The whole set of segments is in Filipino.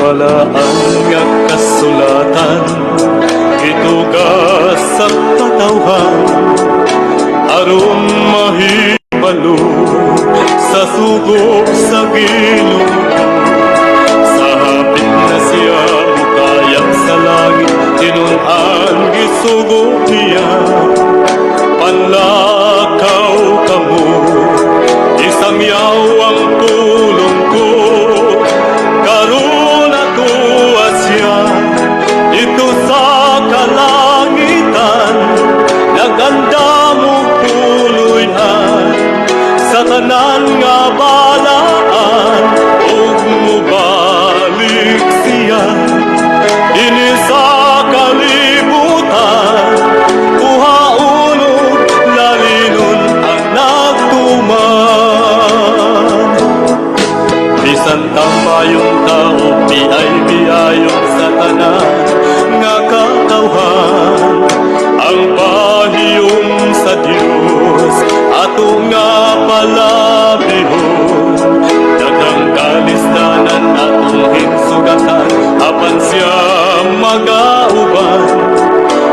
balaan nga kasulatan itugas sa katawhan aron mahibalo sa sugo sa Ginoo sa hapit na siya mukayang sa langit tinun-an gisugo niya panlakaw kamo isang yaw ang pulong ko karon atuwa siya dito sa kalangitan naganda mo puloy-an sa tanan nga balaan ug mubalik siya dinhi sa kalibutan kuhaon ug lalinon ang nagtuman bisan tamayong tao biay-biayon sa tanan nga katawhan ang pahiyom sa Dios ato nga palabihon daghang kalisdanan atong hinsugatan apan siya magauban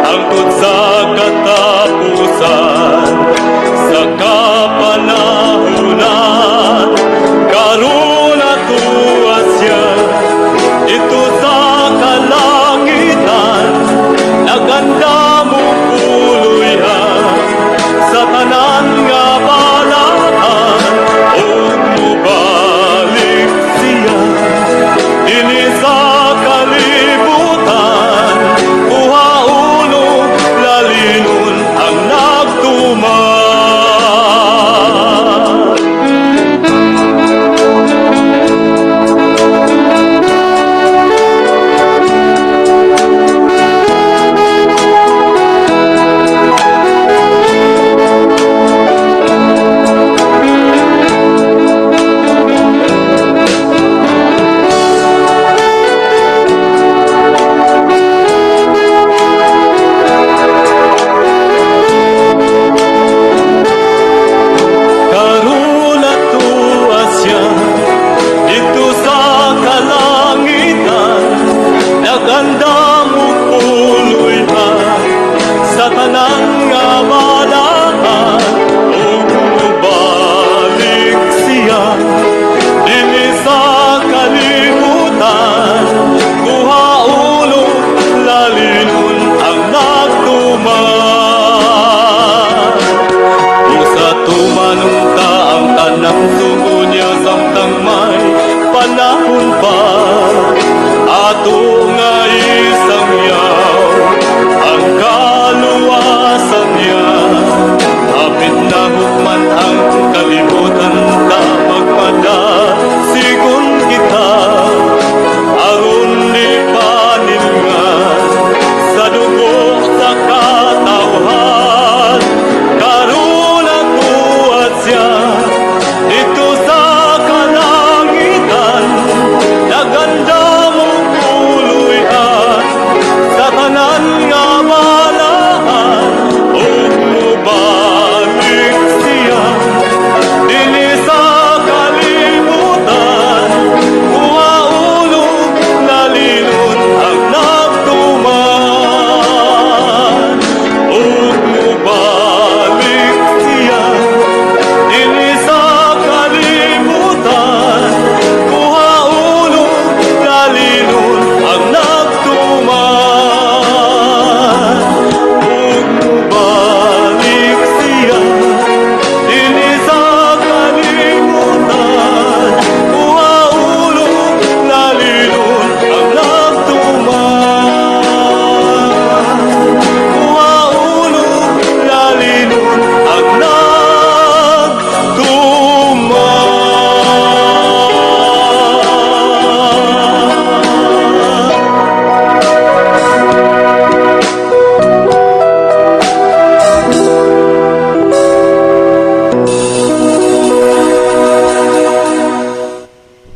angkod sa katapusan sa kapanahunan karon atuwa siya ito sa kalangitan naganda mo puloy-an sa tanan nga balaan ug mubalik siya dinhi sa kalibutan kuhaon ug lalinon ang nagtuman.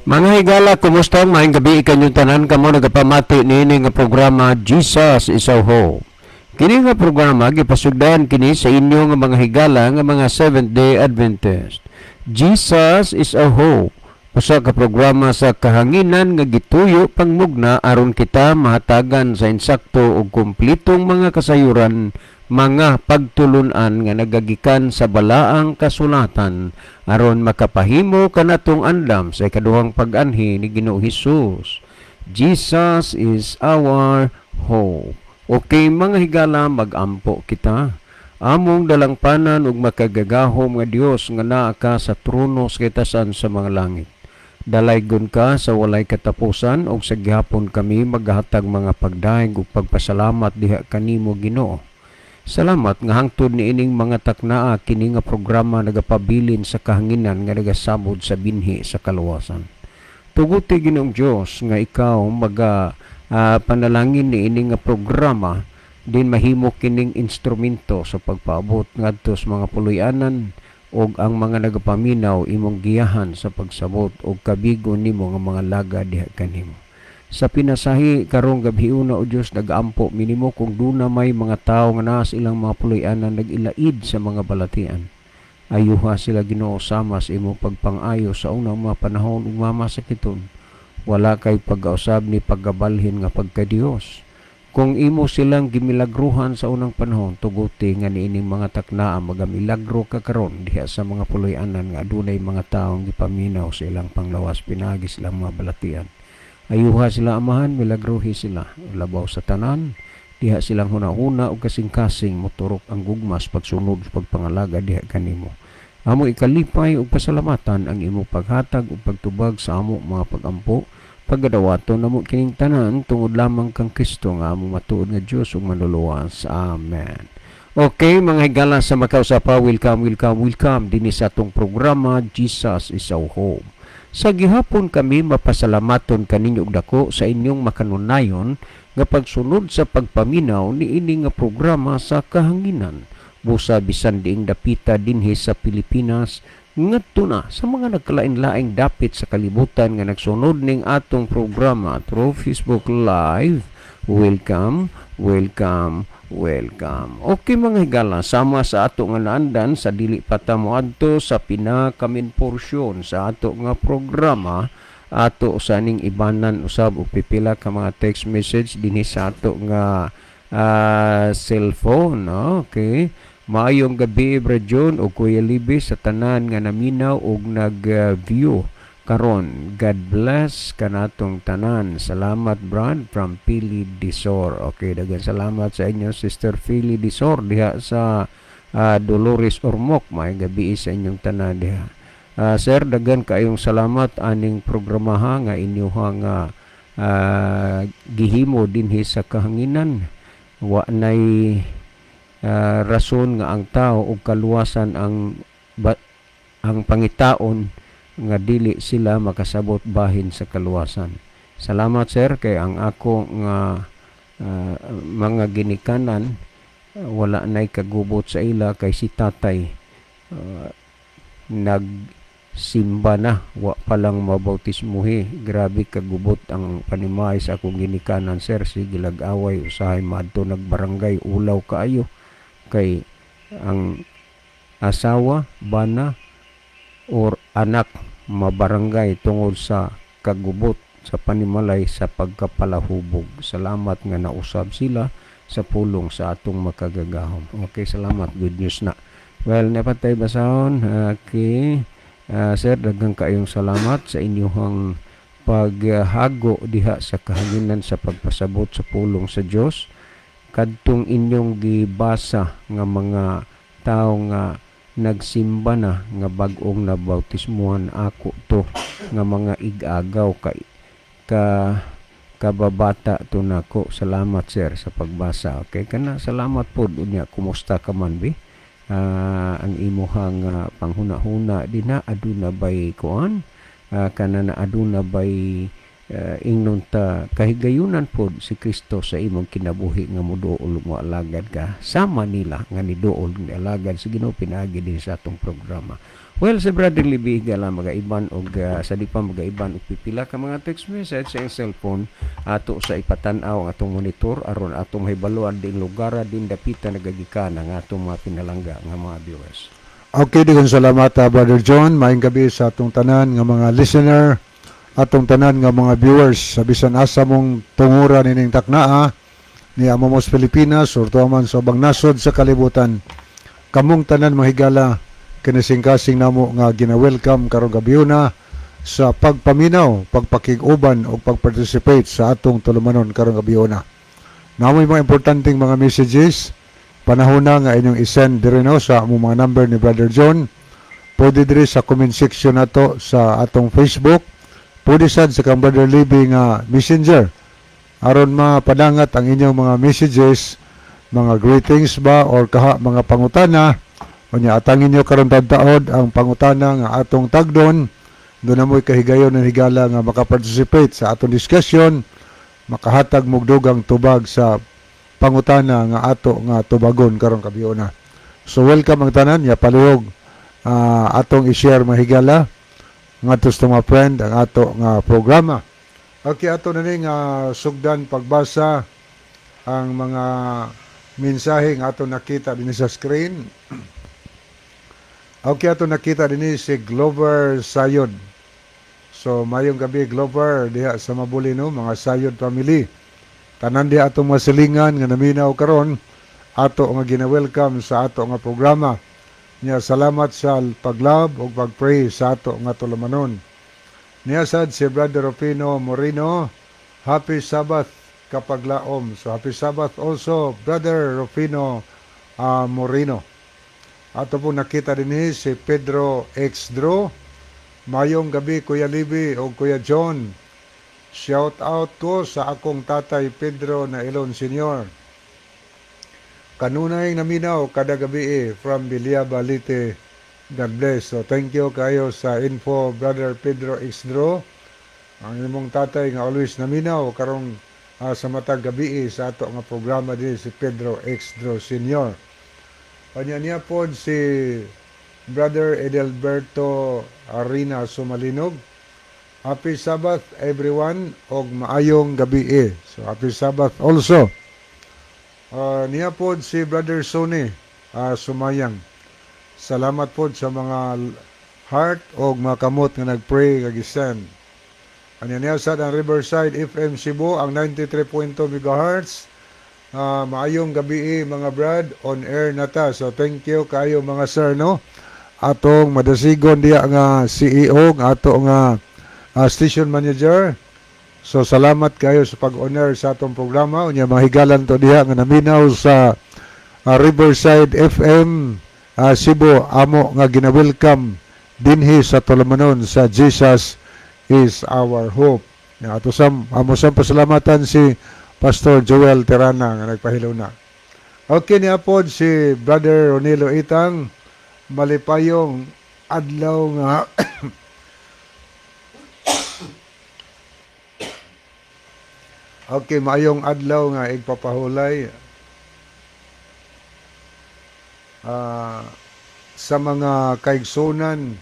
Mga higala, kumusta? Maayong gabi ikanyong tanan kamo nagapamati niini nga programa Jesus is a Ho. Kini nga programa gipasugdahan kini sa inyo nga mga higala nga mga Seventh-day Adventist. Jesus is a Ho. Usa ka programa sa kahanginan nga gituyo pangmugna aron kita mahatagan sa insakto ug kumplitong mga kasayuran, mga pagtulunan nga nagagikan sa balaang kasulatan aron makapahimo kanatong andam sa ikaduhang pag-anhi ni Ginoong Hesus. Jesus is our hope. Okay mga higala, magampo kita. Among dalangpanan ug makagagahom nga Dios nga naa ka sa trono sa kitasan sa mga langit. Dalaygon ka sa walay katapusan ug sa gihapon kami maghatag mga pagdaig ug pagpasalamat diha kanimo Ginoo. Salamat nga hangtod niining mga taknaa kini nga programa nagapabilin sa kahanginan nga nagasabod sa binhi sa kaluwasan. Tuguti Ginoong Dios nga ikaw panalangin niining nga programa din mahimo kining instrumento sa pagpaabot ngadto sa mga puloy-anan og ang mga nagapaminaw imong giyahan sa pagsabot og kabigon nimo nga mga laga diha kanimo. Sa pinasahi karong gabhiuna o Dios nagaampo minimo kung duna may mga tawo nga naa sa ilang mga puloy-anan nagilaid sa mga balatian. Ayuha sila Ginoo sama sa imong pagpangayo sa unang mga panahon ug mamasakiton. Wala kay pag-ausab ni paggabalhin nga pagka-Dios. Kung imo silang gimilagruhan sa unang panahon, tuguti nga niining mga taknaa magamilagro ka karon diha sa mga puloy-anan nga adunay mga taong gipaminaw sa ilang panglawas pinagi silang mga balatian. Ayuha sila amahan, milagrohi sila. Labaw sa tanan, diha silang hunahuna o kasing-kasing moturok ang gugmas pagsunod sa pagpangalaga diha kanimo. Amo ikalipay o pasalamatan ang imo paghatag o pagtubag sa amo mga pagampo, pagadawato namo kining tanan tungod lamang kang Kristo nga amo matuod nga Dios ug manluluwas. Amen. Okay mga higala sa makausapa, welcome dinhi sa atong programa Jesus is our home. Sa gihapon kami mapasalamaton kaninyo og dako sa inyong makanunayon nga pagsunod sa pagpaminaw niini nga programa sa kahanginan. Busa bisan diing dapita dinhi sa Pilipinas ngadto na sa mga nagkalain-laing dapit sa kalibutan nga nagsunod ning atong programa through Facebook Live. Welcome. Okay mga higala, sama sa ato nga naandan sa dili pa ta moadto sa pinakamin porsyon sa ato nga programa, ato sa ning ibanan usab og pipila ka mga text message dinhi sa ato nga cellphone. Okay. Maayong gabi Brad John o Kuya Libby sa tanan nga naminaw og nag-view karon. God bless kanatong tanan. Salamat Brad from Pili Disor. Okay, daghang salamat sa inyo Sister Pili Disor diha sa Dolores Ormoc. May gabi sa inyong tanan diha. Sir, daghan kayong salamat aning programaha nga inyohang gihimo dinhi sa kahanginan. Wa nay rason nga ang tao og kaluwasan ang pangitaon nga dili sila makasabot bahin sa kaluwasan. Salamat sir kay ang ako nga mga ginikanan wala nay kagubot sa ila kay si tatay nagsimba na wa palang mabautismuhi. Grabe kagubot ang panimay sa akong ginikanan sir. Sige lag-away usahay madto nagbarangay ulaw kaayo kay ang asawa, bana, or anak mabarangay tungod sa kagubot sa panimalay sa pagkapalahubog. Salamat nga nausab sila sa pulong sa atong makagagahom. Okay, salamat. Good news na. Well, napatay basahon. Okay. Sir, daghang kayong salamat sa inyong paghago diha sa kahanginan sa pagpasabot sa pulong sa Dios. Kadtong inyong gibasa nga mga tao nga nagsimba na nga bag-ong nabautismuhan ako to nga mga igagaw kababata to nako. Salamat sir sa pagbasa. Okay kana, salamat pod unya. Kumusta ka man bi? Ang imuhang panghuna-huna dinha aduna bay kuan kana na aduna bay ingnon ta kahigayunan pod si Kristo sa imong kinabuhi nga moduol mo alagad ka sama nila nga niduol ni alagad sa Ginoo pinaagi din sa atong programa. Well, sa Brother Libby gala magaiban og sa di pa magaiban og pipila ka mga text message sa iyong cellphone ato sa ipatan-aw ang atong monitor aron atong hibaluan din lugar din dapita nagagikan ang atong mga pinalangga nga mga viewers. Okay, digon salamat Brother John. Maayong gabi sa atong tanan nga mga listener, atong tanan nga mga viewers sa bisan asa mong tunguran ining taknaa ni Amomos Pilipinas or tuaman sa ubang nasod sa kalibutan. Kamong tanan mahigala kinising-kasing namo nga gina-welcome karong gabiuna sa pagpaminaw, pagpakig-uban o pagparticipate sa atong tulumanon karong gabiuna. Namoy mga importanteng mga messages panahon na nga inyong isend diri no sa among mga number ni Brother John. Pwede diri sa comment section nato sa atong Facebook. Pwede sad sa kang Brother Libby nga messenger. Aron mapadangat ang inyong mga messages, mga greetings ba or kaha mga pangutana. Unya atangin nyo karon tagtaod ang pangutana nga atong tagdon. Doon na mo'y kahigayon ng higala nga makaparticipate sa atong discussion, makahatag mugdugang tubag sa pangutana nga ato nga tubagon karong kabiuna. So welcome ang tanan, ya palihog atong i-share mahigala nga sa mga friend ang ato nga programa. Okay, ato na ning sugdan pagbasa ang mga mensahe nga ato nakita din sa screen. Okay, ato nakita din si Glover Sayod. So mayong gabi Glover diha sa Mabulino, mga Sayod family. Tanan di atong mga silingan nga naminaw karon ato nga gina-welcome sa ato nga programa. Nya salamat sa paglab o pagpray sa ato nga tulumanon. Niya sad si Brother Rufino Moreno, Happy Sabbath kapaglaom. So Happy Sabbath also Brother Rufino Moreno. Ato po nakita din si Pedro X. Dro. Mayong gabi Kuya Libby o Kuya John. Shout out ko sa akong tatay Pedro na Elon Sr. Kanunay naminaw kada gabi from Bilia Balite. God bless. So thank you kayo sa info Brother Pedro Xdro. Ang imong tatay nga always naminaw karong sa matag gabi sa ato nga programa din si Pedro Xdro Sr. Kanya niya po si Brother Edelberto Arina Sumalinog. Happy Sabbath everyone og maayong gabi. So happy Sabbath also. Niya po si Brother Sony Sumayang. Salamat po sa mga heart og mga kamot nga nagpray kag isend. Anya niya sa ang Riverside FM Cebu ang 93.2 MHz. Maayong gabi mga brad, on air na ta. So thank you kayo mga sir no. Atong madasigon diya nga CEO nga ato nga station manager. So salamat kayo sa pag-honor sa atong programa. Unya mahigalan to diha nga naminaw sa Riverside FM Cebu amo nga gina-welcome dinhi sa tulumanon sa Jesus is our hope. Ya ato amo sam pasalamatan si Pastor Joel Terana nga nagpahilaw na. Okay niya po si Brother Ronilo Itang, malipayong adlaw nga okay, maayong adlaw nga igpapahulay sa mga kaigsunan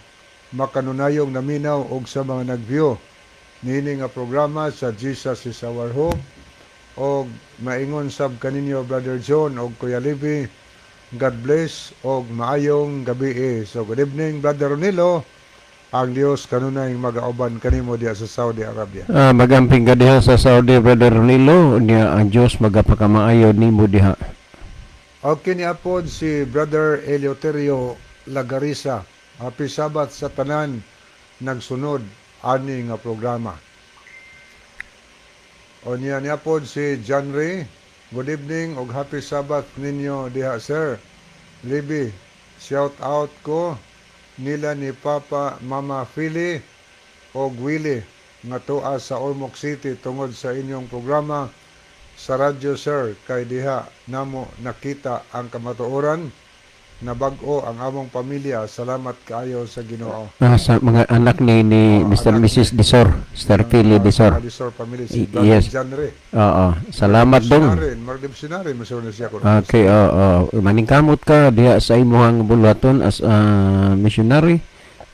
makanunayong naminaw og sa mga nagview nini nga programa sa Jesus is our hope og maingon sab kaninyo Brother John og Kuya Libby. God bless og maayong gabi. So good evening Brother Ronilo. Ang Dios kanunay magauban kanimo diha sa Saudi Arabia. Magamping ka diha sa Saudi, Brother Ronilo, niya ang Diyos magapakamaayo nimo diha. Okay ni apod si Brother Eleuterio Lagarisa. Happy Sabbath sa tanan nagsunod ani nga programa. O niya ni apod si John Ray. Good evening og happy Sabbath ninyo diha sir. Libby, shout out ko nila ni Papa Mama Philly o Willie nga tuwa sa Ormoc City tungod sa inyong programa sa radyo sir. Kay diha namo nakita ang kamatuoran na bag-o ang among pamilya. Salamat kaayo sa Ginoo. Sa mga anak ni Mr. and Mrs. Disor, Mr. Philly Disor. Disor family si Yes. Janre. Oo. Salamat dong. Magdibsinari masuro na siya ko. Okay, maningkamot ka diha sa imuhang bulaton as missionary.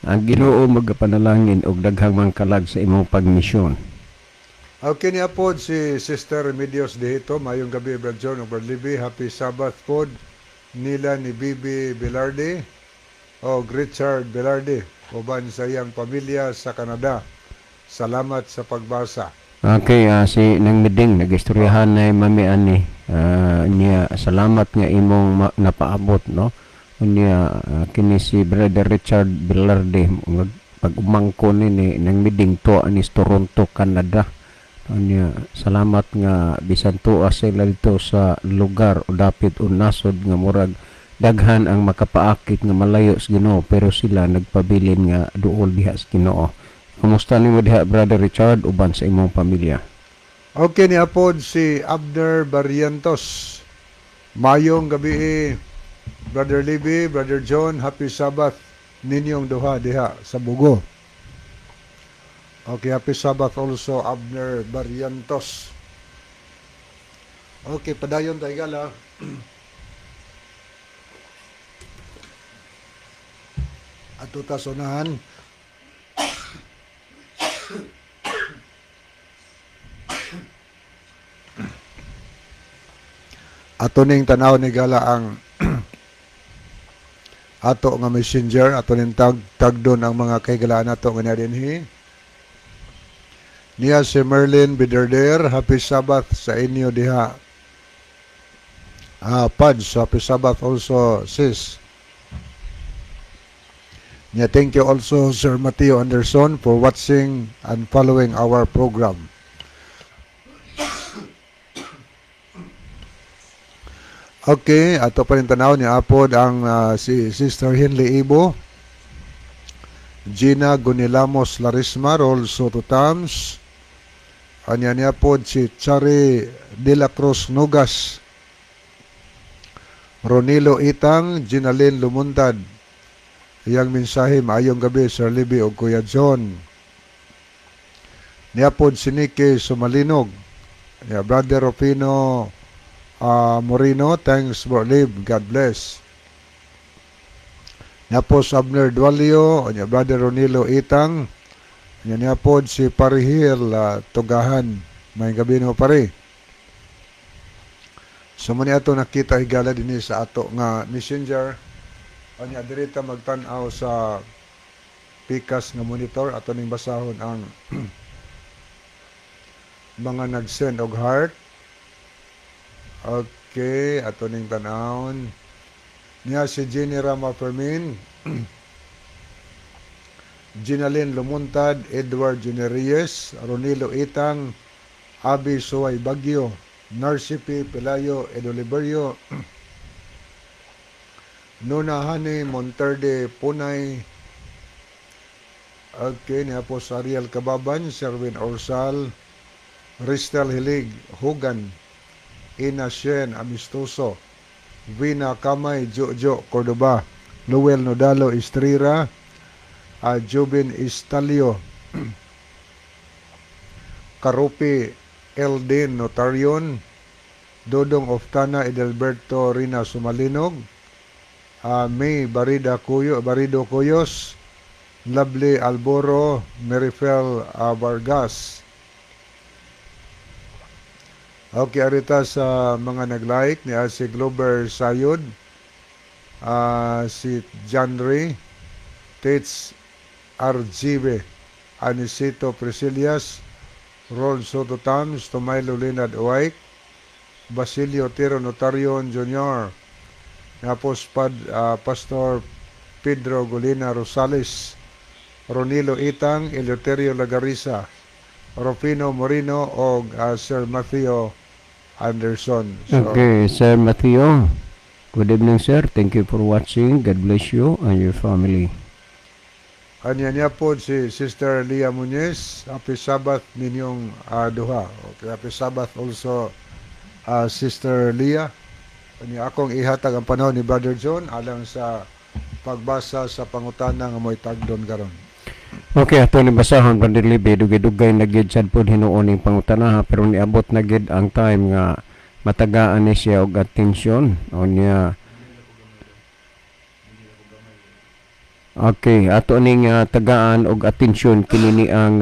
Ang Ginoo magapanalangin og daghang mangkalag sa imong pagmisyon. Okay niya po si Sister Remedios dito. Mayong gabi Brad John ug Brad Libby. Happy Sabbath po nila ni Bibi Bilarde o Richard Velarde uban sa iyang pamilya sa Canada. Salamat sa pagbasa. Okay, si Nang Miding nagistoryahan na mami ani niya salamat nga imong napaabot no. Unya kini si Brother Richard Velarde pag-umangko ni Nang Miding to anis Toronto, Canada. Unya salamat nga bisan tuwa sila dito sa lugar o dapit o nasod nga murag daghan ang makapaakit nga malayo sa Ginoo pero sila nagpabilin nga duol diha sa Ginoo. Kumusta nimo diha Brother Richard uban sa imong pamilya? Okay ni apod si Abner Barrientos. Mayong gabi Brother Libby, Brother John, happy Sabbath ninyong duha diha sa Bugo. Okay, happy Sabbath also Abner Barrientos. Okay, padayon tayo gala. Ato ta sunahan. Ato ning tanaw ni gala ang ato nga messenger, ato ning tagdon ang mga kaygalaan nato nga dinhi. Niya si Merlin Biderder, happy Sabbath sa inyo diha. Pads, happy Sabbath also sis. Niya thank you also Sir Mateo Anderson for watching and following our program. Okay, ato pa rin tanaw ni apod ang si Sister Henley Ibo, Gina Gunilamos Larisma, also to Tams. Anya niya pod si Chari De La Cruz Nugas, Ronilo Itang, Ginalyn Lumuntad. Iyang mensahe, maayong gabi Sir Libby o Kuya John. Niya pod si Nicky Sumalinog, niya Brother Rufino Moreno, thanks for live. God bless. Napos Abner Dualio, niya Brother Ronilo Itang, niya pod si Parihil Tugahan. May gabi no pare. So muni ato nakita higala dinhi sa ato nga messenger. Anya dirita magtan-aw sa pikas nga monitor ato ning basahon ang mga nag-send og heart. Okay, ato ning tanawon. Niya si Jenny Rama Fermin, Ginalyn Lumuntad, Edward Junior Reyes, Ronilo Itang, Abi Suway Bagyo, Narcipi Pelayo Edoliberio, Nunahani Monterde Punay. Okay, niya po sa Ariel Kababan, Sherwin Orsal, Ristel Hilig, Hugan, Ina Shen Amistoso, Vina Kamay Jojo Cordoba, Luel Nodalo Estrira, Jubin Istalio, Karupi Eldin Notarion, Dodong Oftana Edelberto Rina Sumalinog, May Barido Cuyos, Lovely Alboro, Merifel Vargas. Okay, arita sa mga nag-like ni si Glover Sayod, si John Ray, Tates RGB, Anisito Priscilias, Ron Soto Tams, Tomaylo Linad Uwait, Basilio Tiro Notarion Jr., tapos Pastor Pedro Golina Rosales, Ronilo Itang, Eleuterio Lagarisa, Rufino Moreno o Sir Matthew Anderson. So, Okay, Sir Matthew. Good evening, sir. Thank you for watching. God bless you and your family. Anya niya po si Sister Leah Muñez. Happy Sabbath ninyong duha. Okay, happy Sabbath also Sister Leah. Anya akong ihatag ang panahon ni Brother John alang sa pagbasa sa pangutana nga mo'y tagdon karon. Okay, ato ni basahon Brother Libby, dugay-dugay na gid sad pod hinuon ning pangutana pero niabot na gid ang time nga matagaan ni siya og atensyon o niya. Okay, ato ning tagaan og atensyon kini ni ang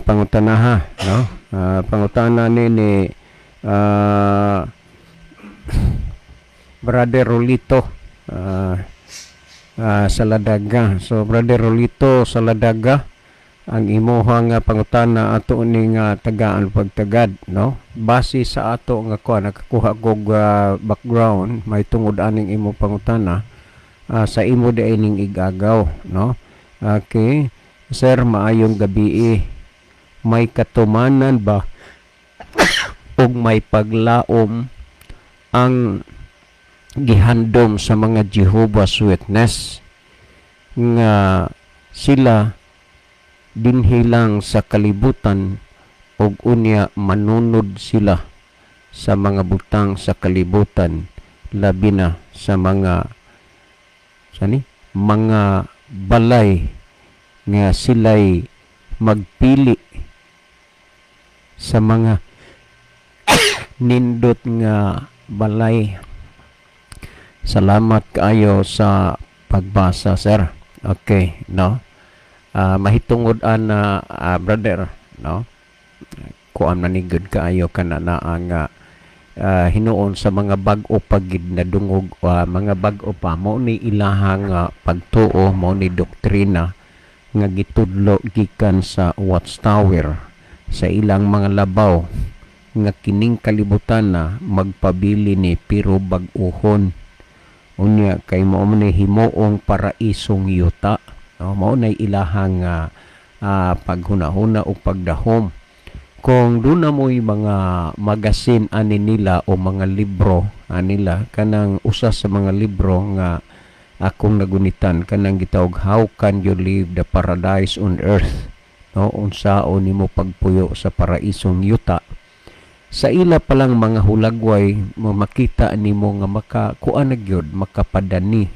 pangutana no? Pangutana ni Brother Rolito. Saladaga. So Brother Rolito Saladaga, ang imuhang pangutana ato ni nga tagaan pagtagad, no, base sa ato nga kuha nakakuha kog background may tungod aning imo pangutana, sa imo di ning igagaw, no. Okay, sir, maayong gabi. May katumanan ba ug may paglaom ang gihandom sa mga Jehovah's Witness nga sila dinhi lang sa kalibutan ug unya manunod sila sa mga butang sa kalibutan, labi na sa mga mga balay nga sila'y magpili sa mga nindot nga balay. Salamat kaayo sa pagbasa, sir. Okay, no? Mahitungod na brother, no, kuan manigod kaayo kana na ang hinuon sa mga bag-o pagid na dungog, mga bag-o pa mo ni ilahang pagtuo, mo ni doktrina nga gitudlo gikan sa Watchtower sa ilang mga labaw nga kining kalibutan na magpabili ni pero bag-ohon unya kay mao ni himuong paraisong yuta. No, mao nay ilahang paghunahuna o pagdahom. Kung doon na mo'y mga magasin ani nila o mga libro anila, kanang usa sa mga libro nga akong nagunitan kanang gitawag How Can You Live the Paradise on Earth, no, unsaon nimo pagpuyo sa paraisong yuta. Sa ila palang mga hulagway makita nimo nga makakuan na gyud makapadani,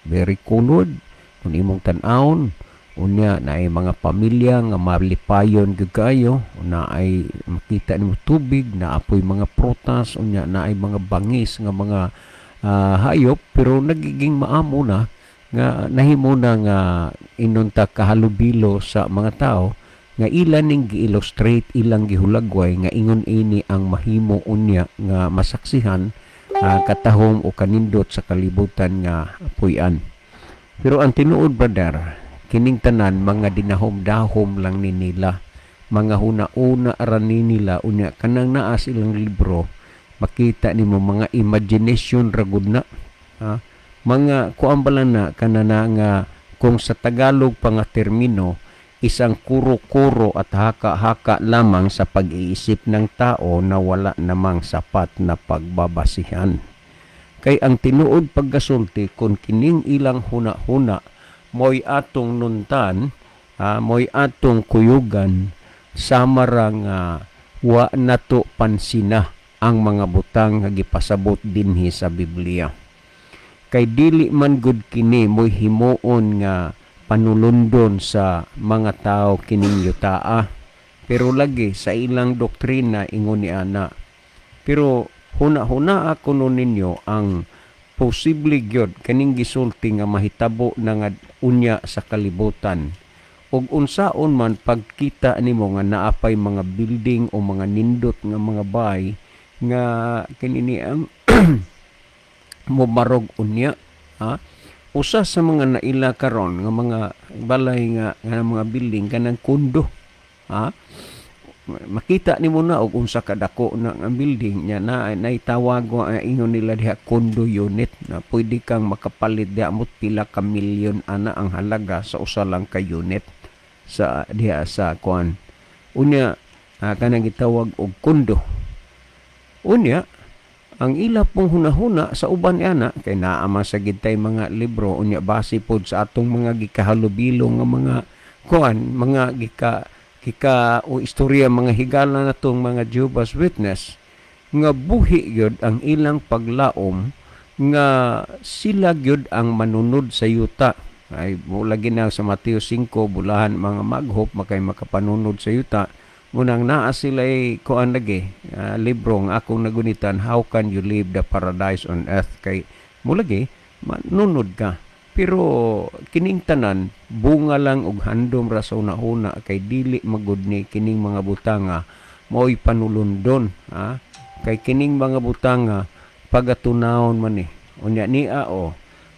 very kunod kung imong tan-awon unya na ay mga pamilya nga malipayon gyud kayo, na ay makita nimo tubig, na apoy mga prutas, unya na ay mga bangis nga mga hayop, pero nagiging maamo na nga nahimo na nga inunta kahalubilo sa mga tao nga ilan ning gi-illustrate ilang gihulagway nga ingon ini ang mahimo unya nga masaksihan katahom o kanindot sa kalibutan nga puy-an. Pero ang tinuod, brother, kining tanan mga dinahom-dahom lang ni nila, mga huna-una aran ni nila unya kanang naa silang libro makita nimo mga imagination ragud na, mga kuambalan na kanana nga kung sa Tagalog pa nga termino isang kuro-kuro at haka-haka lamang sa pag-iisip ng tao na wala namang sapat na pagbabasihan. Kay ang tinuod paggasulti kung kining ilang huna-huna mo'y atong nuntan, mo'y atong kuyugan, samarang wa nato pansina ang mga butang nga gipasabot dinhi sa Biblia. Kay dili man gud kini mo'y himuon nga panulundon sa mga tao kining yutaa, pero lagi sa ilang doktrina ingon ni ana. Pero huna-huna ako nun ninyo ang posible gyud kaning gisulti nga mahitabo na nga unya sa kalibutan. Og unsaon man pagkita nimo nga naapay mga building o mga nindot nga mga bahay nga kinini ang mobarog unya, usa sa mga naila karon nga mga balay nga mga building kanang kondo, makita nimo na og unsa kadako na ang building nya na naitawag ingon nila diha condo unit, na pwede kang makapalit diha amot pila ka milyon ana ang halaga sa usa lang ka unit sa diha sa kuan unya, kanang gitawag og condo unya. Ang ila pong hunahuna sa uban ana kay naama sa gitay mga libro unya base pod sa atong mga gikahalubilo nga mga kuan, mga gika o istorya mga higala natong mga Jehovah's Witness nga buhi gyud ang ilang paglaom nga sila gyud ang manunod sa yuta. Ay lagi na sa Mateo 5 bulahan mga maghop makay makapanunod sa yuta. Munang naa sila kuan lagi libro nga akong nagunitan How Can You Live the Paradise on Earth, kay mulagi manunod ka. Pero kining tanan bunga lang og handom ra sa una-una kay dili magud ni kining mga butanga mo'y panulundon, kay kining mga butanga pagatunawon man ni unya niya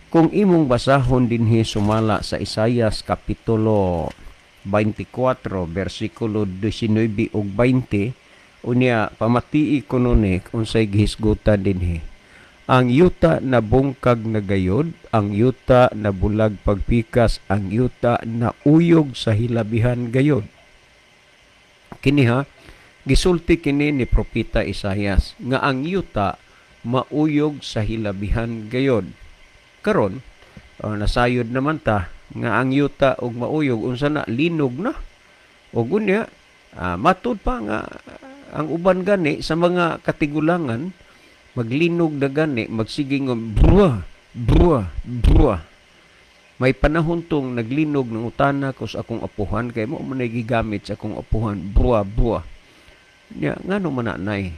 Kung imong basahon dinhi sumala sa Isayas kapitulo 24 bersikulo 19 ug 20, unya pamatii kuno ni unsay gihisgutan dinhi. Ang yuta na bungkag na gayod, ang yuta na bulag pagpikas, ang yuta na uyog sa hilabihan gayod. Kini ha, gisulti kini ni Propeta Isayas nga ang yuta mauyog sa hilabihan gayod. Karon, nasayod naman ta nga ang yuta og mauyog unsa na linog na. Og unya matud pa nga ang uban gani sa mga katigulangan maglinog na gani magsiging bruwa bruwa bruwa. May panahon tong naglinog ng utana ko sa akong apuhan kay mo man gigamit sa akong apuhan bruwa bruwa. Nya ngano man nay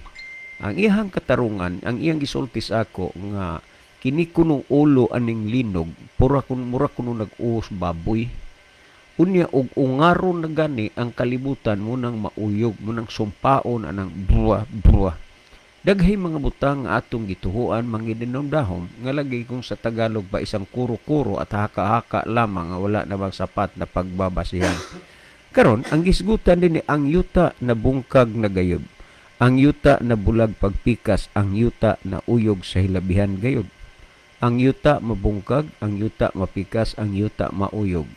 ang iyang katarungan, ang iyang gisulti sa ako nga kini kunong ulo aning linog, mura kuno nag-uos baboy. Unya og ungaron na gani ang kalibutan mo nang mauyog, mo nang sumpaon anang bruwa. Daghay mga butang nga atong gituhuan mangidinom-dahom, nga lagi kung sa Tagalog ba isang kuro-kuro at haka-haka lamang nga wala namang sapat na pagbabasihan. Karon, ang gisgutan din ang yuta na bungkag na gayod, ang yuta na bulag pagpikas, ang yuta na uyog sa hilabihan gayod. Ang yuta mabungkag, ang yuta mapikas, ang yuta mauyog.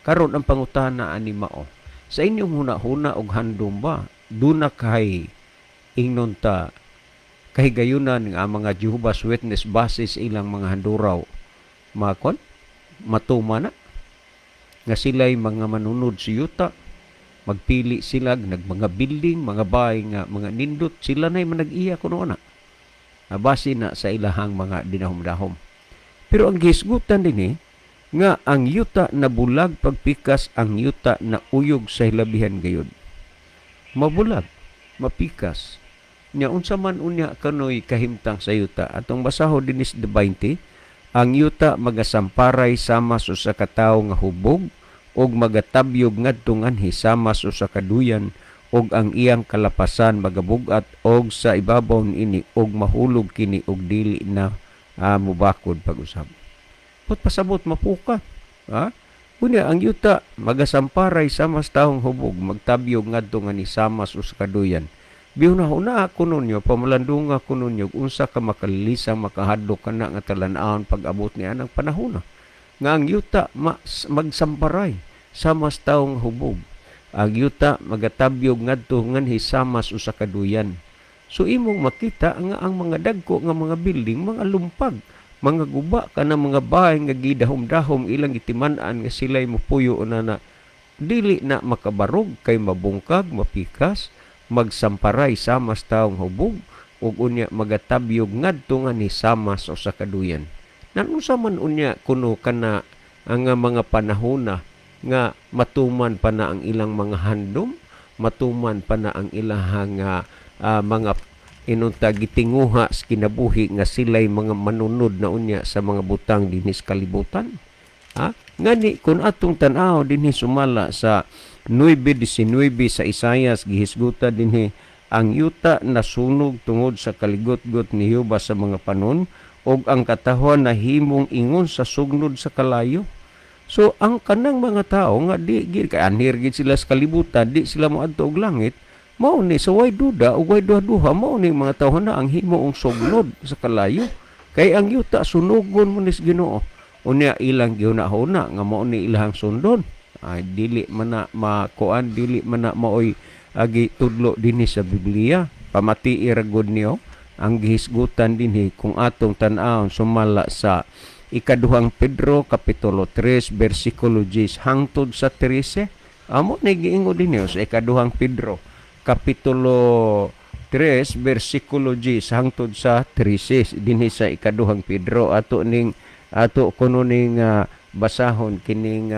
Karon ang pangutana ani mao. Sa inyong huna-huna og handom ba, duna kay ingnon ta kay gayunan nga mga Jehovah's Witness basis ilang mga handuraw matuma na nga sila'y mga manunod si yuta, magpili sila mga building, mga bahay nga mga nindot, sila na'y manag-iya kuno na. Base na sa ilahang mga dinahom-dahom. Pero ang gisgutan din nga ang yuta na bulag pagpikas, ang yuta na uyog sa hilabihan gayod. Mabulag, mapikas. Nya unsa man unya kanoy kahimtang sa yuta. Atong basaho dinis 20, ang yuta magasamparay sama sa katawo nga hubog og magatabyog ngadtong anhi sama sa kaduyan og ang iyang kalapasan magabugat og sa ibabaw ini og mahulog kini og dili na mubakod pag-usab. Pasabot mapuka. Unya ang yuta magasamparay sama sa taong hubog magtabyog ngadto nga ni sama sa kaduyan. Bihuna-huna ako ninyo, pamalandunga ko ninyo, unsa ka makalilisang makahadlok ka na nga talanaan pag-abot niya ng panahon. Nga ang yuta magsamparay sama sa taong hubog. Ang yuta magatabyog ngadto nga ni sama sa kaduyan. So imong makita nga ang mga dagko nga mga building, mga lumpag, mga guba ka na mga bahay nga gidahom-dahom ilang itiman-an nga sila'y mupuyo na dili na makabarog kay mabungkag, mapikas, magsamparay sama sa taong hubog ug unya magatabyog ngadto nga ni sama sa kaduyan. Nanunsa man unya kuno kana ang mga panahona nga matuman pa na ang ilang mga handom, matuman pa na ang ilang mga inunta gitinguha sa kinabuhi nga sila'y mga manunod na unya sa mga butang dinis kalibutan. Ngani kung atong tan-aw dinhi sumala sa 9:19 sa Isayas gihisguta dinhi ang yuta na sunog tungod sa kaligot-got ni Jehova sa mga panon og ang katahon na himong ingon sa sugnod sa kalayo. So ang kanang mga tao nga di gid kay anhir gid sila sa kalibutan, di sila moadto og langit, mao ni sa way duda ug way duha-duha mao ni mga tao na ang himong sugnod sa kalayo. Kay ang yuta sunugon mo ni Ginoo. Unya ilang gihuna-huna nga mao ni ilahang sundon. Ay dili man na makuan, dili man na maoy agi tudlo dinhi sa Biblia. Pamati iragod niyo ang gihisgutan dinhi kung atong tan-awon sumala sa ikaduhang Pedro kapitulo 3 bersikulo 10 hangtod sa 13. Amo ni giingon dinhi sa ikaduhang Pedro kapitulo 3 bersikulo 10 hangtod sa 13 dinhi sa ikaduhang Pedro ato kuno ning basahon kining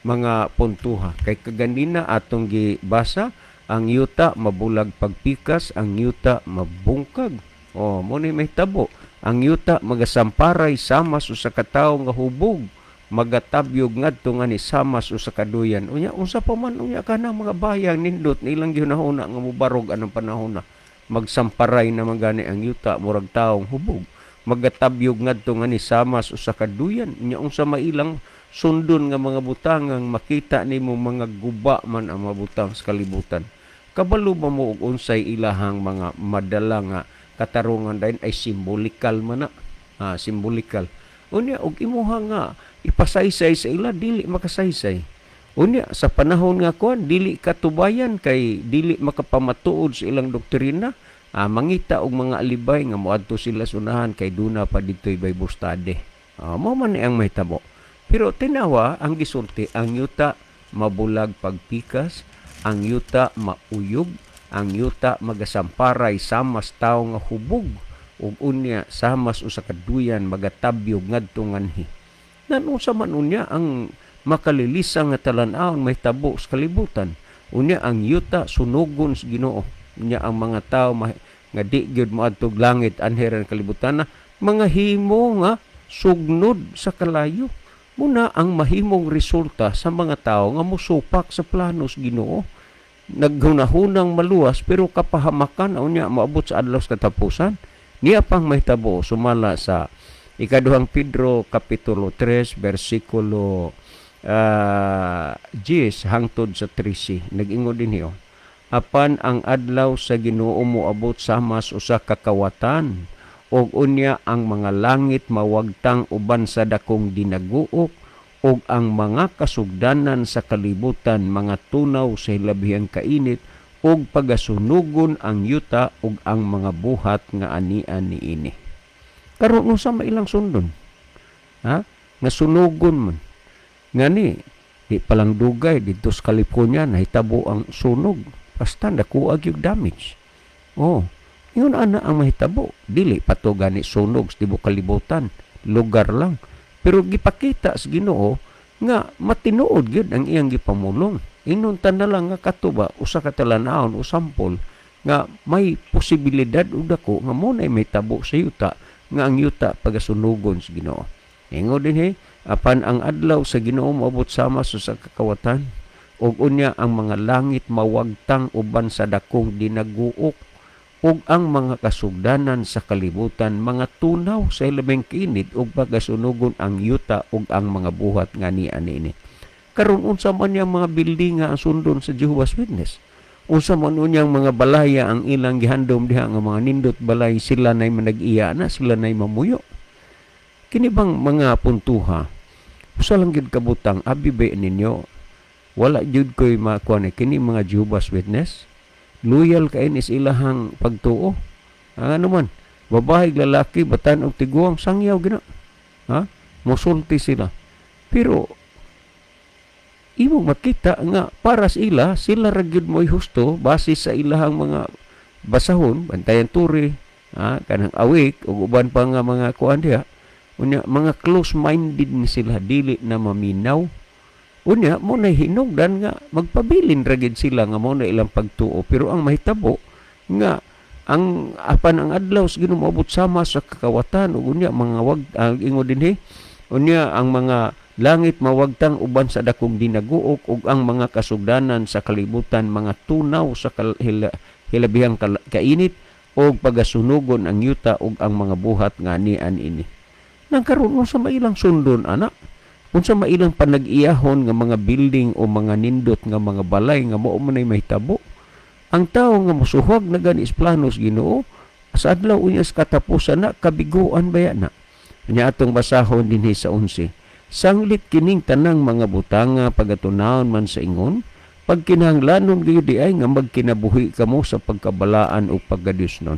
mga puntuha. Kay kaganina atong gibasa, ang yuta mabulag pagpikas, ang yuta mabungkag. Mo ni may tabo. Ang yuta magasamparay sama sa katawo nga hubog, magatabyog ngadto nga ni sama sa kaduyan. Unya unsa pa man unya kana mga bayang nindot nilang gihunahuna nga mubarog anong panahon na. Magsamparay na magani ang yuta murag taong hubog. magatabyog ngadto nga ni samas usa ka duyan nya unsa mailang sundon nga mga butang ang makita nimo mga guba man ang mga butang sa kalibutan. Kabalo ba mo og unsay ilahang mga madala nga katarungan dayon ay simbolikal man na. Simbolikal. Unya og imuha nga ipasaysay sa ila dili makasaysay. Unya sa panahon nga kuan dili katubayan kay dili makapamatuod sa ilang doktrina. Mangita og mga alibay nga moadto sila sunahan kay duna pa ditoy Bible study. Mao man ang mahitabo. Pero tinawa ang gisulti ang yuta mabulag pagpikas, ang yuta mauyog, ang yuta magasamparay samas tawo nga hubog ug unya samas usa ka duyan magatabyog ngadto nganhi. Nanunsa man unya ang makalilisang nga talan-awon mahitabo sa kalibutan. Unya ang yuta sunugon sa Ginoo. Unya ang mga tao nga di gyud moadtog langit anheran kalibutan na mga himo nga sugnod sa kalayo. Muna ang mahimong resulta sa mga tao nga musupak sa planos Ginoo. Naghunahunang maluwas pero kapahamakan unya maabot sa adlaw sa katapusan. Niya pang mahitabo sumala sa ikaduhang Pedro kapitulo 3 bersikulo 10 hangtod sa 13. Nag-ingon din niyo. Apan ang adlaw sa Ginoo moabot samas usa ka kawatan og unya ang mga langit mawagtang uban sa dakong dinaguok og ang mga kasugdanan sa kalibutan mga tunaw sa hilabihang kainit og pagasunugon ang yuta og ang mga buhat nga anian niini. Karon unsa mailang sundon? Nga sunugon man. Ngani di palang dugay dito sa California nahitabo ang sunog. Basta nakuag yung damage. Yun ana ang mahitabo. Dili pato gani sunog sa tibok kalibutan. Lugar lang. Pero gipakita sa Ginoo nga matinuod gyud ang iyang gipamulong. Inuntan na lang nga katuba usa ka talan-awon o sampol nga may posibilidad ug dako nga mo nay mahitabo sa yuta nga ang yuta pagasunugon sa Ginoo. Ingo din apan ang adlaw sa Ginoo moabot sama sa kakawatan ug unya ang mga langit mawagtang uban sa dakong dinaguok ug ang mga kasugdanan sa kalibutan mga tunaw sa ilabing kinid ug pagasunugon ang yuta ug ang mga buhat nga niani. Karon unsa man yang mga building nga ang sundon sa Jehovah's Witness? Unsa man unyang mga balaya ang ilang gihandom diha nga mga nindot balay sila nay manag-iya na sila nay mamuyo. Kini bang mga puntuha usa lang gid kabutang abibe ninyo. Wala jud koy makuan kini mga Jehovah's Witness. Loyal kain is ilahang pagtuo. Ano man, babae, lalaki, batan o tiguang, sangyaw gina. Musulti sila. Pero, imo makita nga para sa sila ragyod mo'y husto, base sa ilahang mga basahon, bantayan turi, kanang awik, o uban pa nga mga kuan diha. Unya, mga close-minded ni sila, dili na maminaw. Unya, mo na hinugdan nga magpabilin ragid sila nga mo na ilang pagtuo. Pero ang mahitabo nga ang apan ang adlaw sa Ginoo moabot sama sa kakawatan ug unya mga ingo dinhi. Unya ang mga langit mawagtang uban sa dakong dinaguok ug ang mga kasugdanan sa kalibutan mga tunaw sa hilabihang kainit ug pagasunugon ang yuta ug ang mga buhat nga nian ini. Nang karon sa mailang sundon anak unsa mailang panag-iyahon nga mga building o mga nindot nga mga balay nga mao man ay mahitabo. Ang tawo nga mosuhag na ganis planos Ginoo sa adlaw unya sa katapusan na kabiguan baya na. Nya atong basahon dinhi sa 11. Sanglit kining tanang mga butanga pagatunawon man sa ingon, pagkinahanglanon gyud di ay nga magkinabuhi kamo sa pagkabalaan o paggadiyosnon.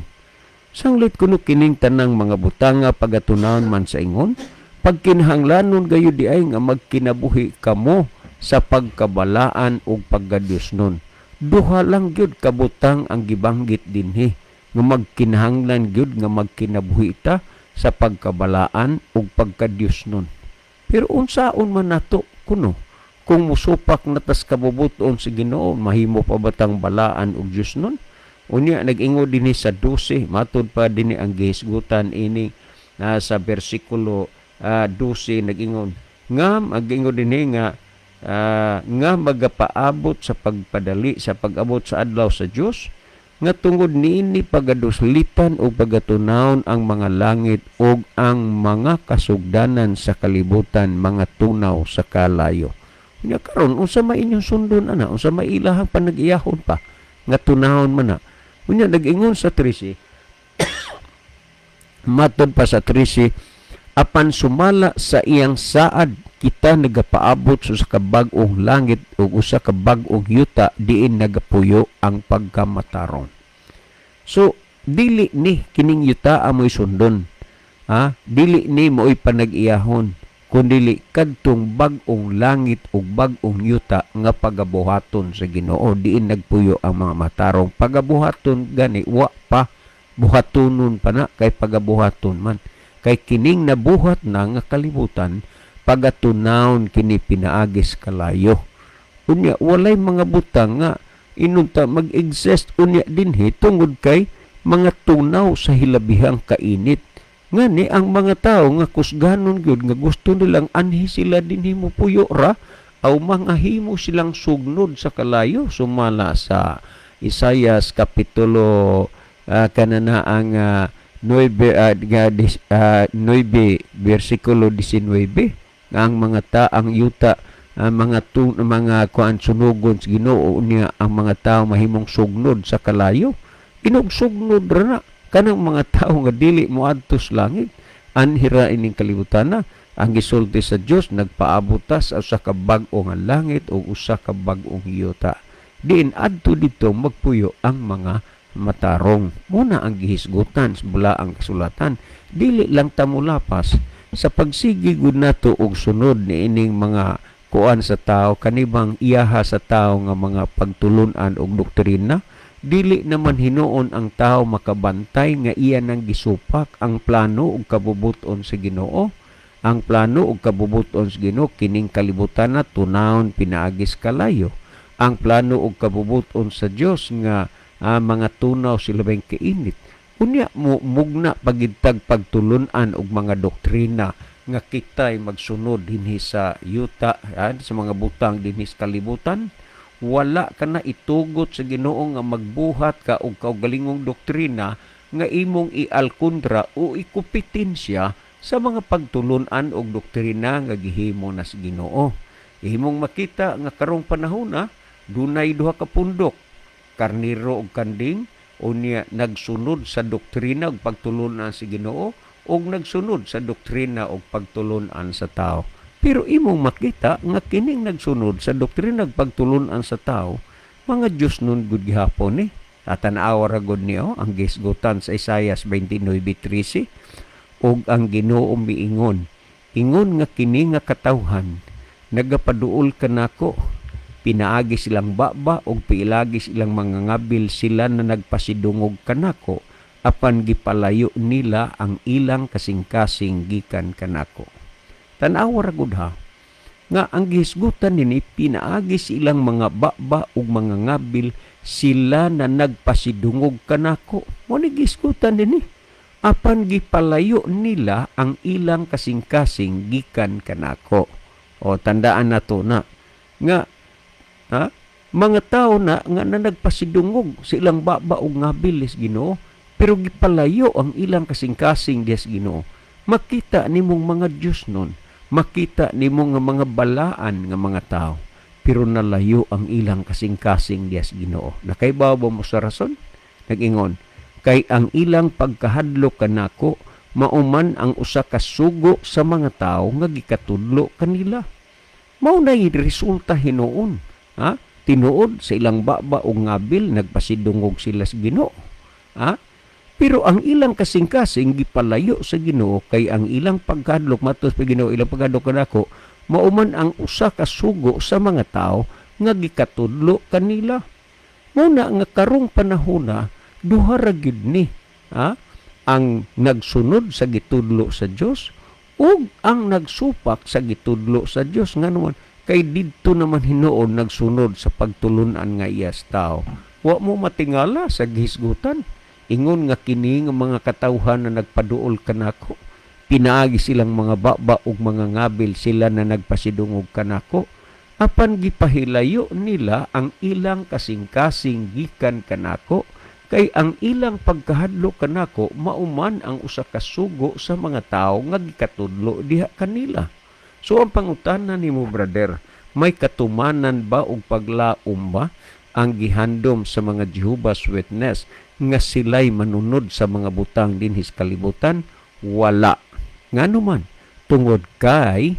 Sanglit kuno kining tanang mga butanga pagatunawon man sa ingon, pagkinahanglanon gayud di ay nga magkinabuhi kamo sa pagkabalaan ug paggadiyosnon. Duha lang gyud kabutang ang gibanggit dinhi nga magkinahanglan gyud nga magkinabuhi ta sa pagkabalaan ug pagkadiyosnon. Pero unsaon man nato kuno kung musupak natas kabubuton sa Ginoo mahimo pa batang balaan ug diyosnon? Unya nag-ingo dinhi sa 12 matud pa dinhi ang gihisgutan ini sa bersikulo 12 nag-ingon nga mag-ingon dinhi nga nga magapaabot sa pagpadali sa pag-abot sa adlaw sa Dios nga tungod niini pagaduslitan o pagatunawon ang mga langit o ang mga kasugdanan sa kalibutan, mga tunaw sa kalayo. Nya karon unsa may inyong sundon ana, unsa may ilahang panag-iyahon pa nga tunahon man na. Unya nag-ingon sa 13, matod pa sa 13, apan sumala sa iyang saad kita nagapaabot sa kabag-ong langit ug usa ka bag-ong yuta diin nagapuyo ang pagkamatarong. So dili ni kining yuta amoy sundon, dili ni mo'y panag-iyahon, kundi kadtong bag-ong langit ug bag-ong yuta nga pagabuhaton sa Ginoo diin nagpuyo ang mga matarong. Pagabuhaton gani wa pa buhatonon pa na kay pagabuhaton man, kay kining nabuhat na nga kalibutan pagatunawon kini pinaagis kalayo. Unya walay mga butang nga inunta mag-exist unya dinhi tungod kay mga tunaw sa hilabihang kainit. Ngani ang mga tao nga kusganon gyud nga gusto nilang anhi sila dinhi mo puyo ra aw mga himo silang sugnod sa kalayo. Sumala sa Isaias kapitulo kanana ang 9 versikulo 19, ang mga ang yuta mga kuan sunugon sa Ginoo niya ang mga tao mahimong sugnod sa kalayo. Inugsugnod ra na kanang mga tao nga dili moadtos langit, anhira ining kalibutan na. Ang gisulti sa Dios nagpaabutas sa usa ka bag-o nga langit o usa ka bag-ong yuta. Diin adto dito magpuyo ang mga matarong. Muna ang gihisgutan bula ang kasulatan, dili lang tamulapas sa pagsigi gud nato og sunod ni ining mga kuan sa tao, kanibang iyaha sa tao nga mga pagtulunan og doktrina. Dili naman hinuon ang tao makabantay nga iya nang gisupak ang plano ug kabubuton sa Ginoo. Ang plano ug kabubuton sa Ginoo kining kalibutan na tunahon pinaagis kalayo. Ang plano ug kabubuton sa Dios nga mga tunaw sila bang kainit. Unya mo mugna pagitag pagtulunan og mga doktrina nga kitay magsunod dinhi sa yuta, sa mga butang dinhi sa kalibutan. Wala ka na itugot sa Ginoo nga magbuhat ka og kaugalingong doktrina nga imong ialkundra o ikupitin siya sa mga pagtulunan og doktrina nga gihimo na sa Ginoo. Ihimong makita nga karong panahon na dunay duha ka pundok, karniro ug kanding, unya nagsunod sa doktrina ug pagtulunan sa Ginoo ug nagsunod sa doktrina ug pagtulunan sa tao. Pero imong makita nga kining nagsunod sa doktrina ug pagtulunan sa tao, mga Dios nun gud gihapon ni. Tatanaw ra gud niyo ang gisgutan sa Isaias 29:13, ug ang Ginoo miingon, ingon nga kini nga katawhan nagapaduol kanako, pinaagi silang baba ug piilagi silang mga ngabil, sila na nagpasidungog kanako, apan gipalayo nila ang ilang kasing-kasing gikan kanako. Tanaw ra gud ha nga ang gihisgutan nini pinaagi silang mga baba ug mga ngabil, sila na nagpasidungog kanako. Mo ni gihisgutan nini apan gipalayo nila ang ilang kasing-kasing gikan kanako. O tandaan nato na nga mga tao na nga nagpasidungog silang baba ug ngabil is Ginoo, pero gipalayo ang ilang kasing-kasing des Ginoo. Makita nimong mga Dios nun, makita nimong nga mga balaan nga mga tao, pero nalayo ang ilang kasing-kasing des Ginoo. Nakaibaw ba mo sa rason? Nag-ingon, kay ang ilang pagkahadlok kanako mauman ang usa ka sugo sa mga tao nga gikatudlo kanila. Mao nay resulta hinuon, tinuod sa ilang baba o ngabil, nagpasidungog sila sa Ginoo. Pero ang ilang kasing-kasing gipalayo sa Ginoo, kay ang ilang pagkadlok matos pa Ginoo, ilang pagkadlok kanako mauman ang usa ka sugo sa mga tao nga gikatudlo kanila. Mao na nga karong panahona duha ra gyud ni ang nagsunod sa gitudlo sa Dios ug ang nagsupak sa gitudlo sa Dios. Nga naman kay didto naman hinuon nagsunod sa pagtulunan nga iyas tao. Wa mo matingala sa gihisgutan, ingon nga kini nga mga katawhan na nagpaduol kanako, pinaagi silang mga baba ug mga ngabil, sila na nagpasidungog kanako, apan gipahilayo nila ang ilang kasing-kasing gikan kanako, Kay ang ilang pagkahadlok kanako mauman ang usa ka sugo sa mga tawo nga gikatudlo diha kanila. So ang pangutana nimo brother, may katumanan ba og paglaom ba ang gihandom sa mga Jehovah's Witness nga sila'y manunod sa mga butang dinhis kalibutan? Wala. Ngano man tungod kay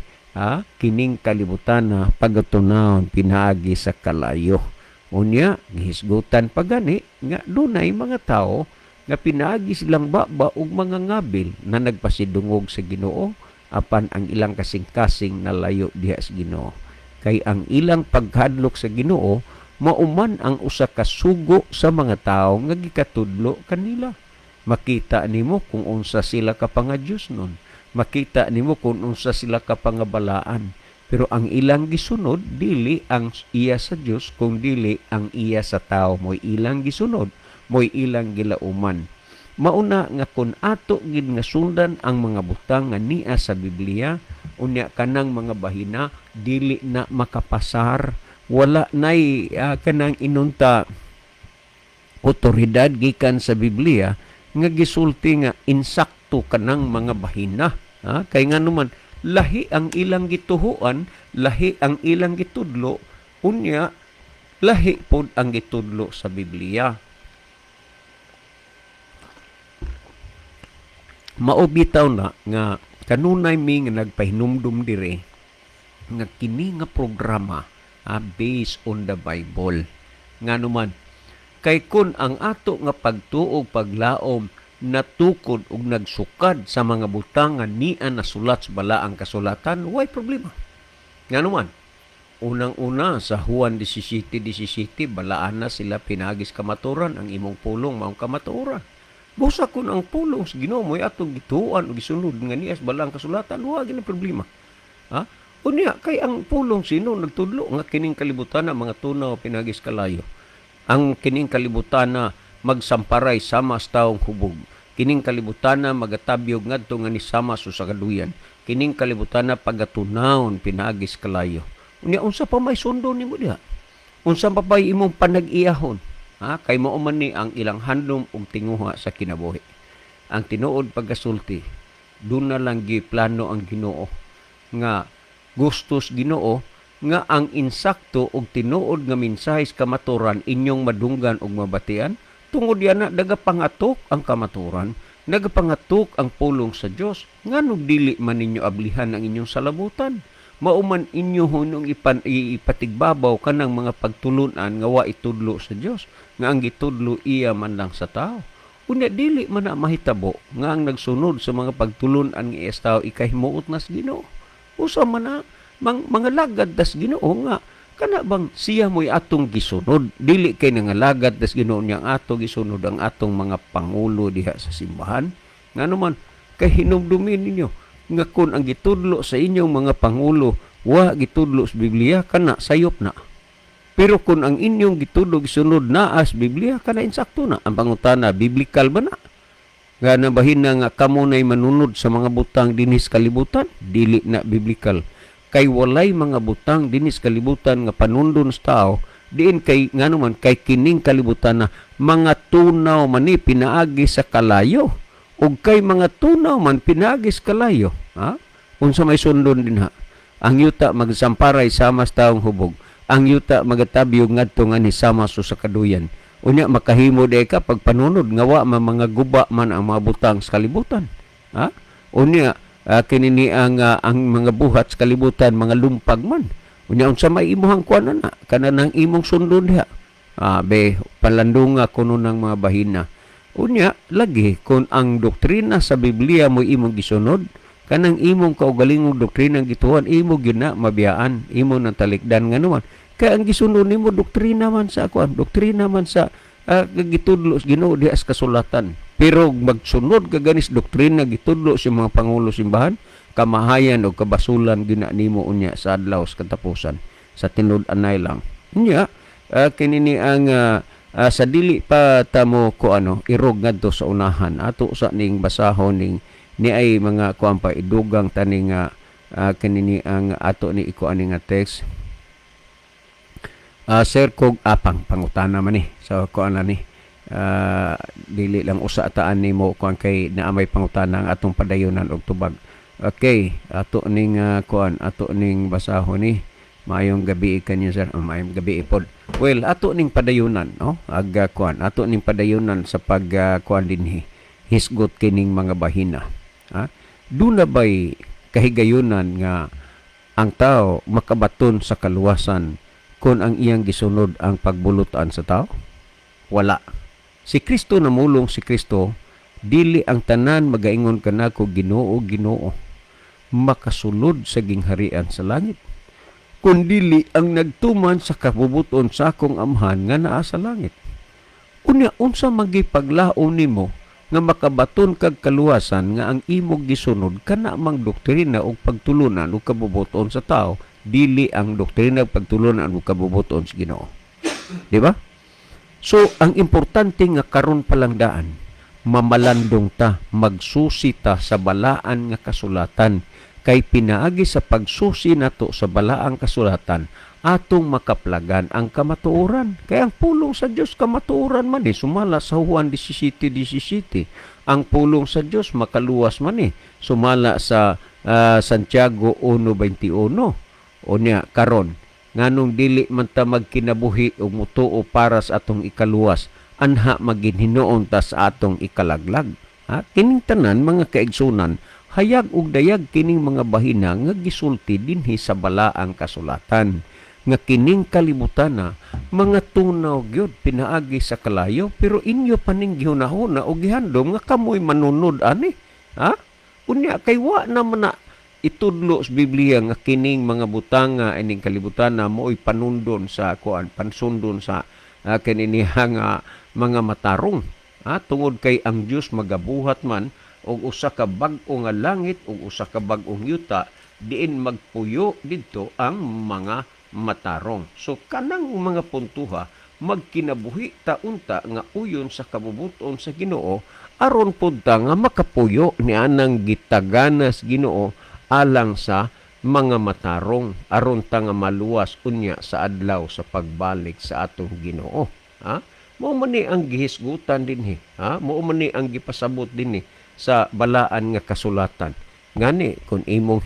kining kalibutan na pagatunahon pinaagi sa kalayo. Unya, gihisgutan pa gani nga dunay mga tao nga pinaagi silang baba og mga ngabil na nagpasidungog sa Ginoo apan ang ilang kasing-kasing nalayo diha sa Ginoo. Kay ang ilang pagkadlok sa Ginoo mauman ang usa ka sugo sa mga tao nga gikatudlo kanila. Makita nimo kung unsa sila kapangadios nun. Makita nimo kung unsa sila kapangabalaan. Pero ang ilang gisunod, dili ang iya sa Dios, kung dili ang iya sa tao. Mo'y ilang gisunod, mo'y ilang gilauman. Mauna nga kung ato gid nga sundan ang mga butang nga niya sa Biblia, unya kanang mga bahina, dili na makapasar. Wala na'y kanang inunta otoridad gikan sa Biblia nga gisulti nga insakto kanang mga bahina. Kay nga naman, lahi ang ilang gituhuan, lahi ang ilang gitudlo, unya lahi pod ang gitudlo sa Biblia. Maobitaw na nga kanunay mi nga nagpahinumdum dire nga kini nga programa based on the Bible. Nganuman, kay kun ang ato nga pagtuog paglaom natukod ug nagsukad sa mga butang nga niya nasulat sa balaang kasulatan, way problema. Nganuman, unang-una sa Juan 17:17, balaan na sila pinagis kamaturan, ang imong pulong maong kamaturan. Busa kun ang pulong sa Ginoo mo'y atong gituan o gisunod nga niya sa balaang kasulatan, wa gyud problema. Unya kay ang pulong sino nagtudlo nga kining kalibutan na mga tunaw pinagis kalayo. Ang kining kalibutan na magsamparay sama sa taong hubog. Kining kalibutan na magatabyog ngadto nga ni sama sa kaduyan. Kining kalibutan na pagatunawon pinagis kalayo. Unya unsa pa may sundo nimo diha? Unsa pa pay imong panag-iyahon? Kay mao man ni ang ilang handom ug tinguha sa kinabuhi. Ang tinuod pagkasulti, dun na lang giplano ang Ginoo nga gustos Ginoo nga ang insakto og tinuod nga mensahe sa kamaturan inyong madunggan og mabatian. Tungod yan na nagapangatok ang kamaturan, nagapangatok ang pulong sa Dios, nganong dili man ninyo ablihan ang inyong salabutan. Mauman inyo hunong ipatigbabaw kanang mga pagtulunan nga wa itudlo sa Dios, nga ang gitudlo iya man lang sa tao. Unya dili man na mahitabo nga ang nagsunod sa mga pagtulunan nga iya sa tao ikahimuot na sa Ginoo. Usa man na mga lagad das Ginoo nga kana bang siya mo'y atong gisunod, dili kay nangalagad das Ginoo niyang ato gisunod ang atong mga pangulo diha sa simbahan. Nganuman kay hinumdumin ninyo nga kun ang gitudlo sa inyong mga pangulo wa gitudlo sa Biblia, kana sayop na. Pero kun ang inyong gitudlo gisunod naa sa Biblia, kana insakto na. Ang pangutana, biblical ba na? Nga nabahin na nga kamo na'y manunod sa mga butang dinhis kalibutan, dili na biblical. Kay walay mga butang dinis kalibutan nga panundon sa tao, diin kay nganuman kay kining kalibutan na mga tunaw man ni pinaagi sa kalayo, ug kay mga tunaw man pinaagi sa kalayo. Unsa may sundon din ha? Ang yuta magsamparay sama sa taong hubog, ang yuta magatabyog ngadto nga ni sama sa kaduyan. Unya makahimo day ka pag panunod nga wa mga guba man ang mga butang sa kalibutan. Unya kinini ang mga buhat sa kalibutan mga lumpag man. Unya unsa may imuhang kuan na kanang imong sundon diha. Palandunga kuno ng mga bahina. Unya lagi kun ang doktrina sa Biblia mo imong gisunod, kanang imong kaugalingong doktrina gituan imo gyud na mabiyaan, imo nang talikdan nganuman. Kaya ang gisunod nimo doktrina man sa kuan, doktrina man sa gitudlo Ginoo diha sa kasulatan. Pero magsunod ka ganis doktrina gitudlo sa mga pangulo simbahan, kamahayan o kabasulan gina nimo unya sa adlaw sa katapusan sa tinud-anay lang. Unya kinini ang sa dili pa tamo ko irog ngadto sa unahan ato sa ning basahon ning ni ay mga kuan pa idugang tani nga kinini ang ato ni ikuan nga text. Sir kog apang pangutana man ni sa kuan ni dili lang usa taan nimo kuan kay naamay pangutana ang atong padayonan og tubag. Okay, ato ning kuan, ato ning basahon ni. Maayong gabi kanyo sir, maayong gabi pod. Well, ato ning padayonan, no? Kuan, ato ning padayonan sa pag kuan dinhi. Hisgot kining mga bahina. Ha? Duna bay kahigayunan nga ang tao makabaton sa kaluwasan kung ang iyang gisunod ang pagbulutan sa tao? Wala. Si Kristo namulong si Kristo, dili ang tanan magaingon kanako Ginoo, Ginoo, makasulod sa gingharian sa langit. Kundili ang nagtuman sa kabubuton sa akong amhan nga naa sa langit. Unya unsa magipaglaom nimo nga makabaton kag kaluwasan nga ang imong gisunod kana mang doktrina ug pagtulunan ug kabubuton sa tao, dili ang doktrina ug pagtulunan ug kabubuton sa Ginoo. Di ba? So ang importante nga karon palang daan, mamalandong ta, magsusi ta sa balaan nga kasulatan, kay pinaagi sa pagsusi nato sa balaang kasulatan atong makaplagan ang kamatuoran. Kaya ang pulong sa Dios kamatuoran man sumala sa Juan 17:17. Ang pulong sa Dios makaluwas man sumala sa Santiago 1:21. Unya karon nganong dili man ta magkinabuhi og mutuo para sa atong ikaluwas, anha maginhinuon ta sa atong ikalaglag. Kining tanan mga kaigsunan, hayag ug dayag kining mga bahina nga gisulti dinhi sa balaang kasulatan. Nga kining kalibutana, mga tunaw gyud pinaagi sa kalayo, pero inyo paning gihunahuna o gihandom nga kamoy manunod ani. Unya kay wa naman na itudlo sa Biblia nga kining mga butanga ining kalibutana mooy panundon sa kuan, pansundon sa kininiha nga mga matarong. Tungod kay ang Dios magabuhat man og usa ka bag-o nga langit ug usa ka bag-ong yuta, diin magpuyo didto ang mga matarong. So kanang mga puntuha magkinabuhi ta unta nga uyon sa kabubuton sa Ginoo aron pud ta nga makapuyo ni anang gitaganas Ginoo alang sa mga matarong aron ta nga maluwas unya sa adlaw sa pagbalik sa atong Ginoo. Mao man ni ang gihisgutan dinhi, mao man ni ang gipasabot dinhi sa balaan nga kasulatan. Ngani kung imong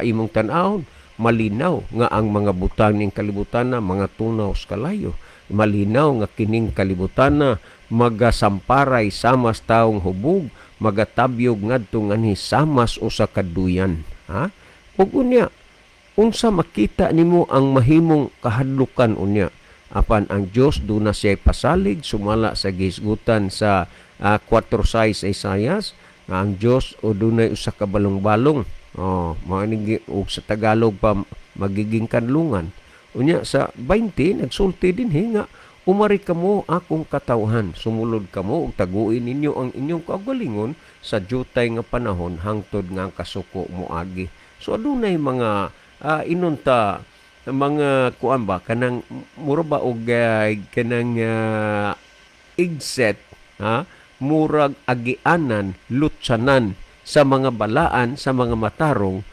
imong tan-awon, malinaw nga ang mga butang ning kalibutan na mga tunaw sa kalayo. Malinaw nga kining kalibutan na magasamparay samas taong hubog, magatabyog ngadto nganhi samas usa ka duyan. Ug unya unsa makita nimo ang mahimong kahadlukan unya apan ang Dios duna siya pasalig sumala sa gihisgutan sa 4:6 Isaias. Ang Dios o dunay usa ka balong-balong. Maning og sa Tagalog pa magiging kanlungan. Unya sa 20 nagsulti dinhi nga umari kamo akong katawhan, sumulod kamo ug taguin ninyo ang inyong kaugalingon sa diyutay nga panahon hangtod nga ang kasuko moagi. So adunay mga inunta mga kuan ba kanang mura ba og kanang igset murag agianan, lutsanan sa mga balaan, sa mga matarong,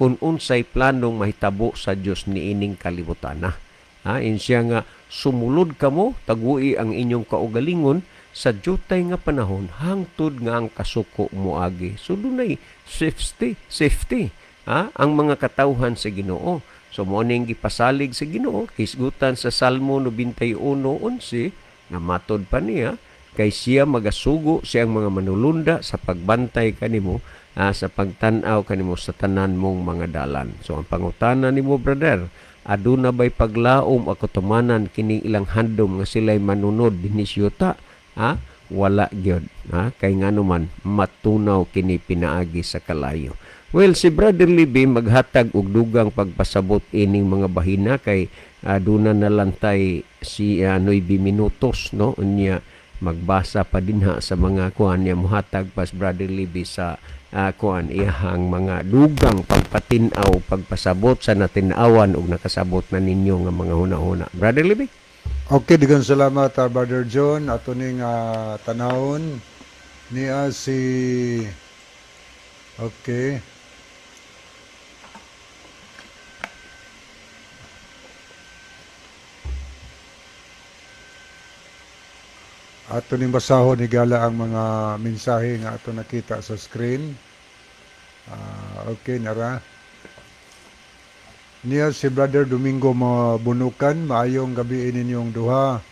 kung unsay planong mahitabo sa Dios niining kalibutana. Insya nga, sumulod kamo, tagui ang inyong kaugalingon sa diyutay nga panahon, hangtod nga ang kasuko moagi. So, dunay safety. Ang mga katawhan sa Ginoo. So, mo ning gipasalig sa Ginoo, hisgutan sa Salmo 91:11, nga matod pa niya, kay siya magasugo siyang mga manulunda sa pagbantay kanimo sa pagtan-aw kanimo sa tanan mong mga dalan. So ang pangutana nimo brother, aduna bay paglaom ako tumanan kining ilang handom nga sila'y manunod dinhi siyuta? Wala gyud. Kay ngano man matunaw kini pinaagi sa kalayo. Well, si Brother Libby maghatag og dugang pagpasabot ining mga bahina kay aduna nalantay si 9 minutos no unya magbasa pa dinha sa mga kuan niya muhatag pas Brother Libby sa kuan iyahang mga dugang pagpatin-aw pagpasabot sa natin-awan ug nakasabot na ninyo nga mga hunahuna. Brother Libby? Okay, digan salamat Brother John. Ato ning tanawon niya si okay. Ato ning basahon higala ang mga mensahe nga ato nakita sa screen. Okay, nara. Niya si Brother Domingo Mabunukan, maayong gabi ninyong duha.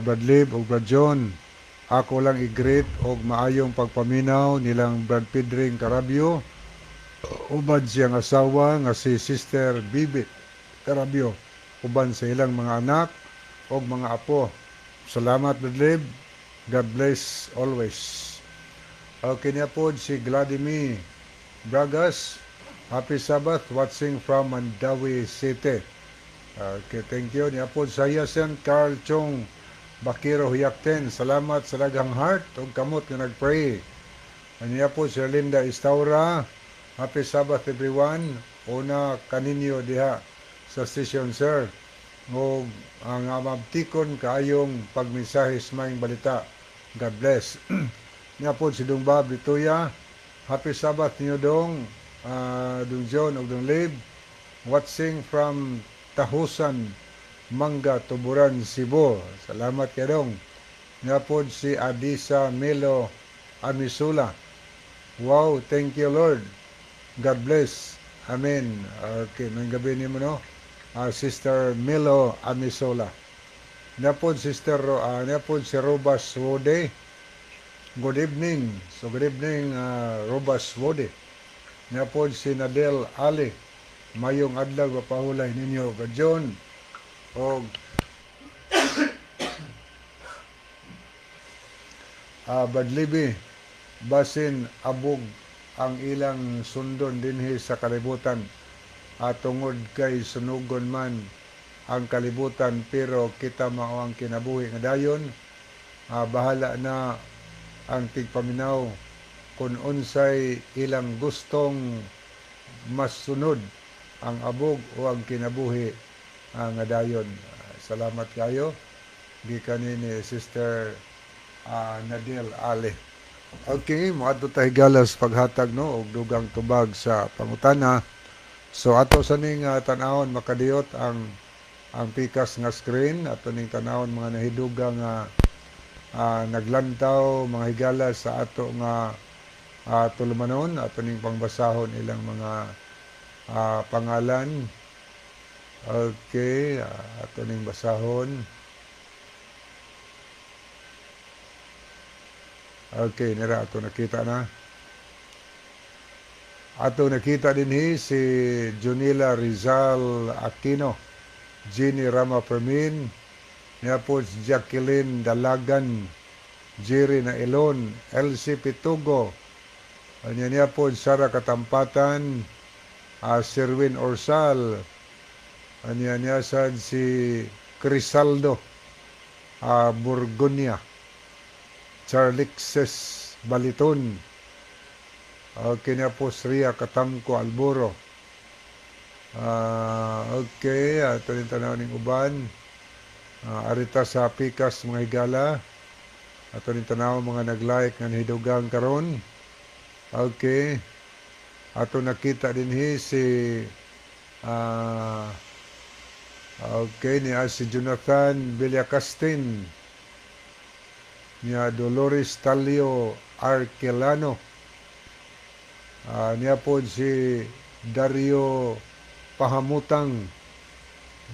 Brad Lib o Brad John, ako lang i-greet og maayong pagpaminaw nilang Brad Pedring Carabio, uban siyang asawa nga si Sister Bibit Carabio, uban sa ilang mga anak og mga apo. Salamat, Brad Lib. God bless always. Okay niya po si Vladimir Bragas. Happy Sabbath, watching from Mandawi City. Okay, thank you. Niya po sa Yasen Carl Chong Bakiro Huyakten. Salamat sa daghang heart ug kamot nga nagpray. Niya po si Linda Istaura. Happy Sabbath everyone. Una kaninyo diha sa station, sir. O ang mabtikon kaayong pagmensahe sa maing balita. God bless. Niya po si Dungba Britoya. Happy Sabbath niyo dong. Dung John o Dung Lib. Watching from Tahusan, Mangga, Tuburan, Cebu. Salamat kayo dong. Niya po si Adisa Melo Amisula. Wow, thank you Lord. God bless. Amen. Okay, may gabi niyo mo no. Sister Melo Amisola. Napod Sister napod si Robas Wode. Good evening. So good evening Robas Wode. Napod si Nadel Ali. Mayong adlaw mapahulay ninyo John. Og Badlibi basin abog ang ilang sundon dinhi sa kalibutan. Tungod kay sunugon man ang kalibutan pero kita mao ang kinabuhi nga dayon. Bahala na ang tigpaminaw kung unsay ilang gustong mas sunod ang abog o ang kinabuhi nga dayon. Salamat kayo gikan ni Sister Nadel Ali. Okay, moadto tayo galas paghatag no og dugang tubag sa pangutana. So ato sa ning tanawon makadiyot ang pikas nga screen, ato ning tanawon mga nahiduga nga naglantaw mga higala sa ato nga tulumanon, ato ning pangbasahon ilang mga pangalan. Okay, ato ning basahon. Okay, nira ato nakita na. Ato nakita dinhi si Junila Rizal Aquino, Jenny Rama Permin, niya po si Jacqueline Dalagan, Jerry Nailon, LC Pitugo, niya po si Sara Katampatan, Sherwin Orsal, niya sad si Crisaldo Burgonia, Charlixes Baliton, okay niya po Sria Katamko Alburo. Okay, ito rin tanaw ng uban. Arita sa pikas mga higala. Ito rin tanaw mga nag-like nga hidugang karon. Okay. Ato nakita din si okay niya si Jonathan Villacastin. Niya Dolores Talio Arkelano. Niya po si Dario Pahamutang,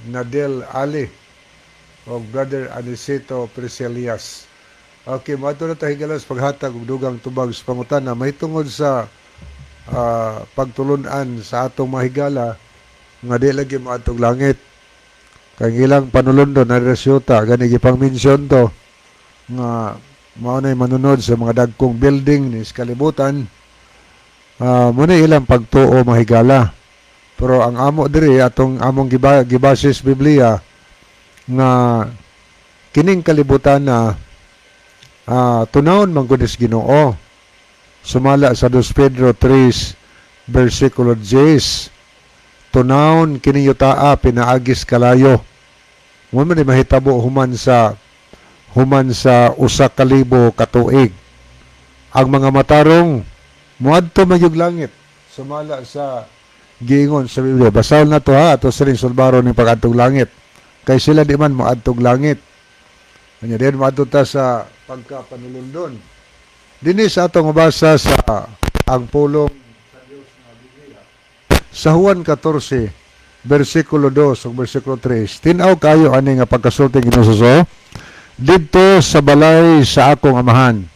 Nadel Ali, o Brother Anisito Priscelias. Okay, mato na tayo galas paghatag og dugang tubag sa pangutana. May tungod sa pagtulunan sa atong mahigala nga di lagi maatog langit. Kay ilang panulundon na resyuta, gani gipang mention to nga mao nay manunod sa mga dagkong building ni kalibutan. Muna ilang pagtuo mahigala. Pero ang amo diri atong among gibasis Biblia nga kining kalibutan na tunawon man gud Ginoo. Sumala sa 2 Pedro 3 versikulo 10. Tunawon kini yutaa pinaagis kalayo. Mo man mahitabo human sa 1,000 ka tuig. Ang mga matarong muadto magyug langit sumala sa giingon sa Biblia. Basahon na to ha ato sa ring sulbaro ni pag-adtog langit kay sila di man moadtog langit. Kanya din matuta sa pagkapanulundon. Dini sa atong mabasa sa ang pulong sa Dios nga Biblia. Sa Juan 14, versikulo 2 ug versikulo 3. Tinaw kayo ani nga pagkasulti Ginoo. Didto sa balay sa akong amahan,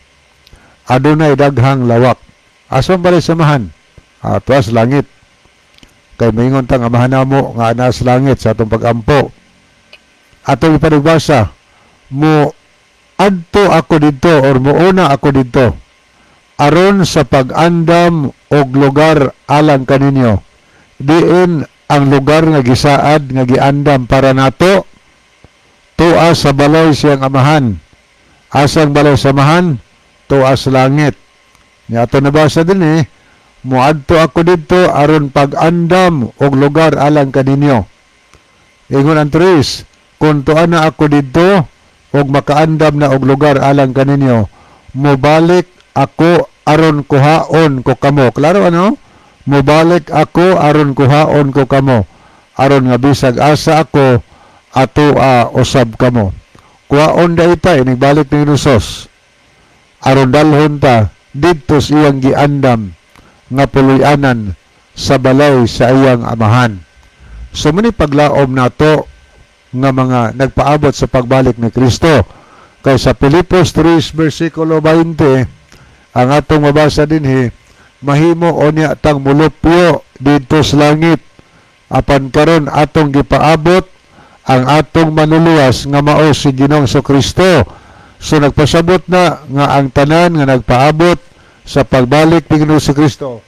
adunay daghang lawak. Asam balay sa amahan? Tuas langit. Kay maingon tang amahan namo nga ana sa langit sa atong pag-ampo. Atong ipanugbasa, mo adto ako didto or mouna ako didto aron sa pag-andam og lugar alang kaninyo. Diin ang lugar nga gisaad nga giandam para nato, tuwa sa balay siyang amahan. Asang balay sa amahan? Tuwa sa langit. Nga ato nabasa din muadto ako didto aron pag-andam og lugar alang kaninyo. Ingon ang 3, kung tuan na ako didto og makaandam na og lugar alang kaninyo, mobalik ako aron kuhaon ko kamo. Klaro ano? Mobalik ako aron kuhaon ko kamo, aron nga bisag asa ako ato usab kamo. Kuhaon da ita inigbalik ni Hesus aron dalhon ta didto sa iyang giandam nga puloy-anan sa balay sa iyang amahan. So muni paglaom nato nga mga nagpaabot sa pagbalik ni Kristo. Kay sa Filipos 3 versikulo 20 ang atong mabasa dinhi, mahimo unya tang mulupyo didto sa langit apan karon atong gipaabot ang atong manuluwas nga mao si Ginoong Kristo. So nagpasabot na nga ang tanan nga nagpaabot sa pagbalik ni Ginoong Kristo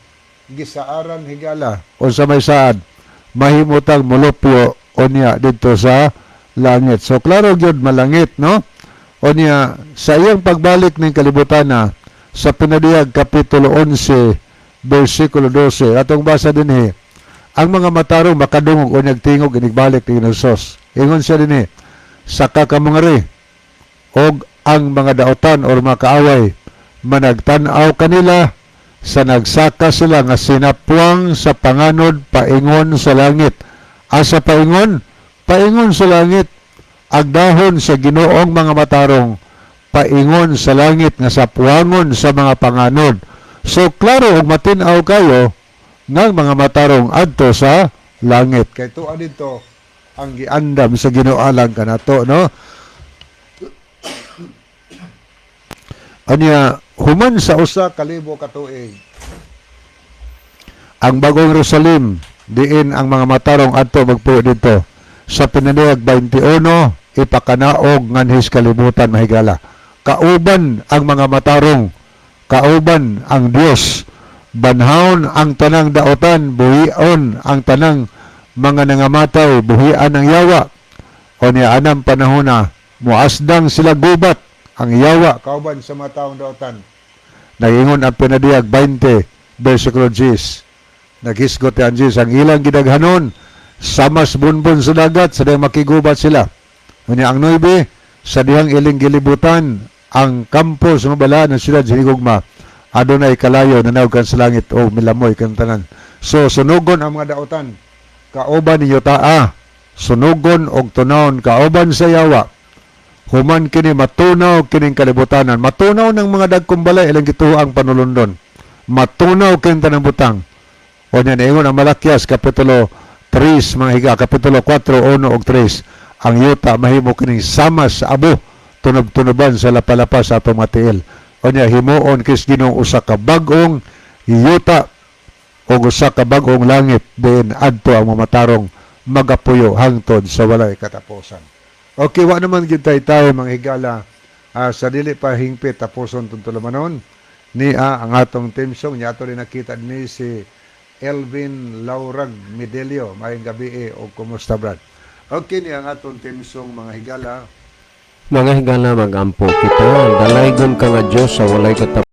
gisaaran higala o sa may saad, mahimo tang mulupyo unya dito sa langit. So klaro gyud malangit, no? Unya sa iyang pagbalik ning kalibutan na sa pinadiyag kapitulo 11 versikulo 12 atong basa dinhi, ang mga matarong makadungog o nagtingog inigbalik ni Hesus. Ingon siya dinhi, saka ka mga ri og ang mga daotan or mga kaaway managtan-aw kanila sa nagsaka sila nga sinapwang sa panganod paingon sa langit. Asa paingon? Paingon sa langit. Agdahon sa Ginoong mga matarong paingon sa langit nga sapuangon sa mga panganod. So klaro og matin-aw kayo nga mga matarong adto sa langit. Kay tuwa dito ang giandam sa Ginoo alang kanato, no? Anya human sa usa ka libo ka tuig ang bagong Jerusalem diin ang mga matarong adto magpuyo dito sa pinadiyag 21 ipakanaog nganhis kalibutan mahigala. Kauban ang mga matarong, kauban ang Dios, banhaon ang tanang daotan, buhion ang tanang mga nangamatay, buhian ang yawa. O niya anang panahon na muasdang sila gubat ang yawa kauban sa mga taong daotan. Nagingon ang pinadiyag 20 versikulo 10. Naghisgot ang Diyos ang ilang gidaghanon samas bunbun sa dagat sa dayang makigubat sila. Unya ang 9 sa dihang iling gilibutan ang kampo sa mabala ng siyudad hinigugma adunay kalayo nanawag kan sa langit o milamoy kan tanan. So sunugon ang mga daotan kauban ninyo taa, sunugon og tunawon kauban sa yawa. Human kini matunaw kining kalibutanan, matunaw ng mga dagkong balay ilang gituo ang panulundon, matunaw kining tanang butang. O niya naingon ang Malakias kapitulo 3 mga higa, kapitulo 4, 1 ug 3, ang yuta mahimo kining sama sa abo tunob-tunoban sa lapalapa sa atong matiil. O niya himuon kis Ginoong usa ka bag-ong yuta o usa ka bag-ong langit diin adto ang mamatarong magapuyo hangtod sa walay katapusan. Okay, wa naman gid tayo mga higala sa dili pa hingpit tapuson tuntulamanon ni ang atong team song niya ato rin nakita ni si Elvin Laurag Medelio. Mayong gabi o kumusta Brad? Okay ni ang atong team song mga higala. Mga higala, magampo kita, dalaygon ka nga Diyos sa walay katapos.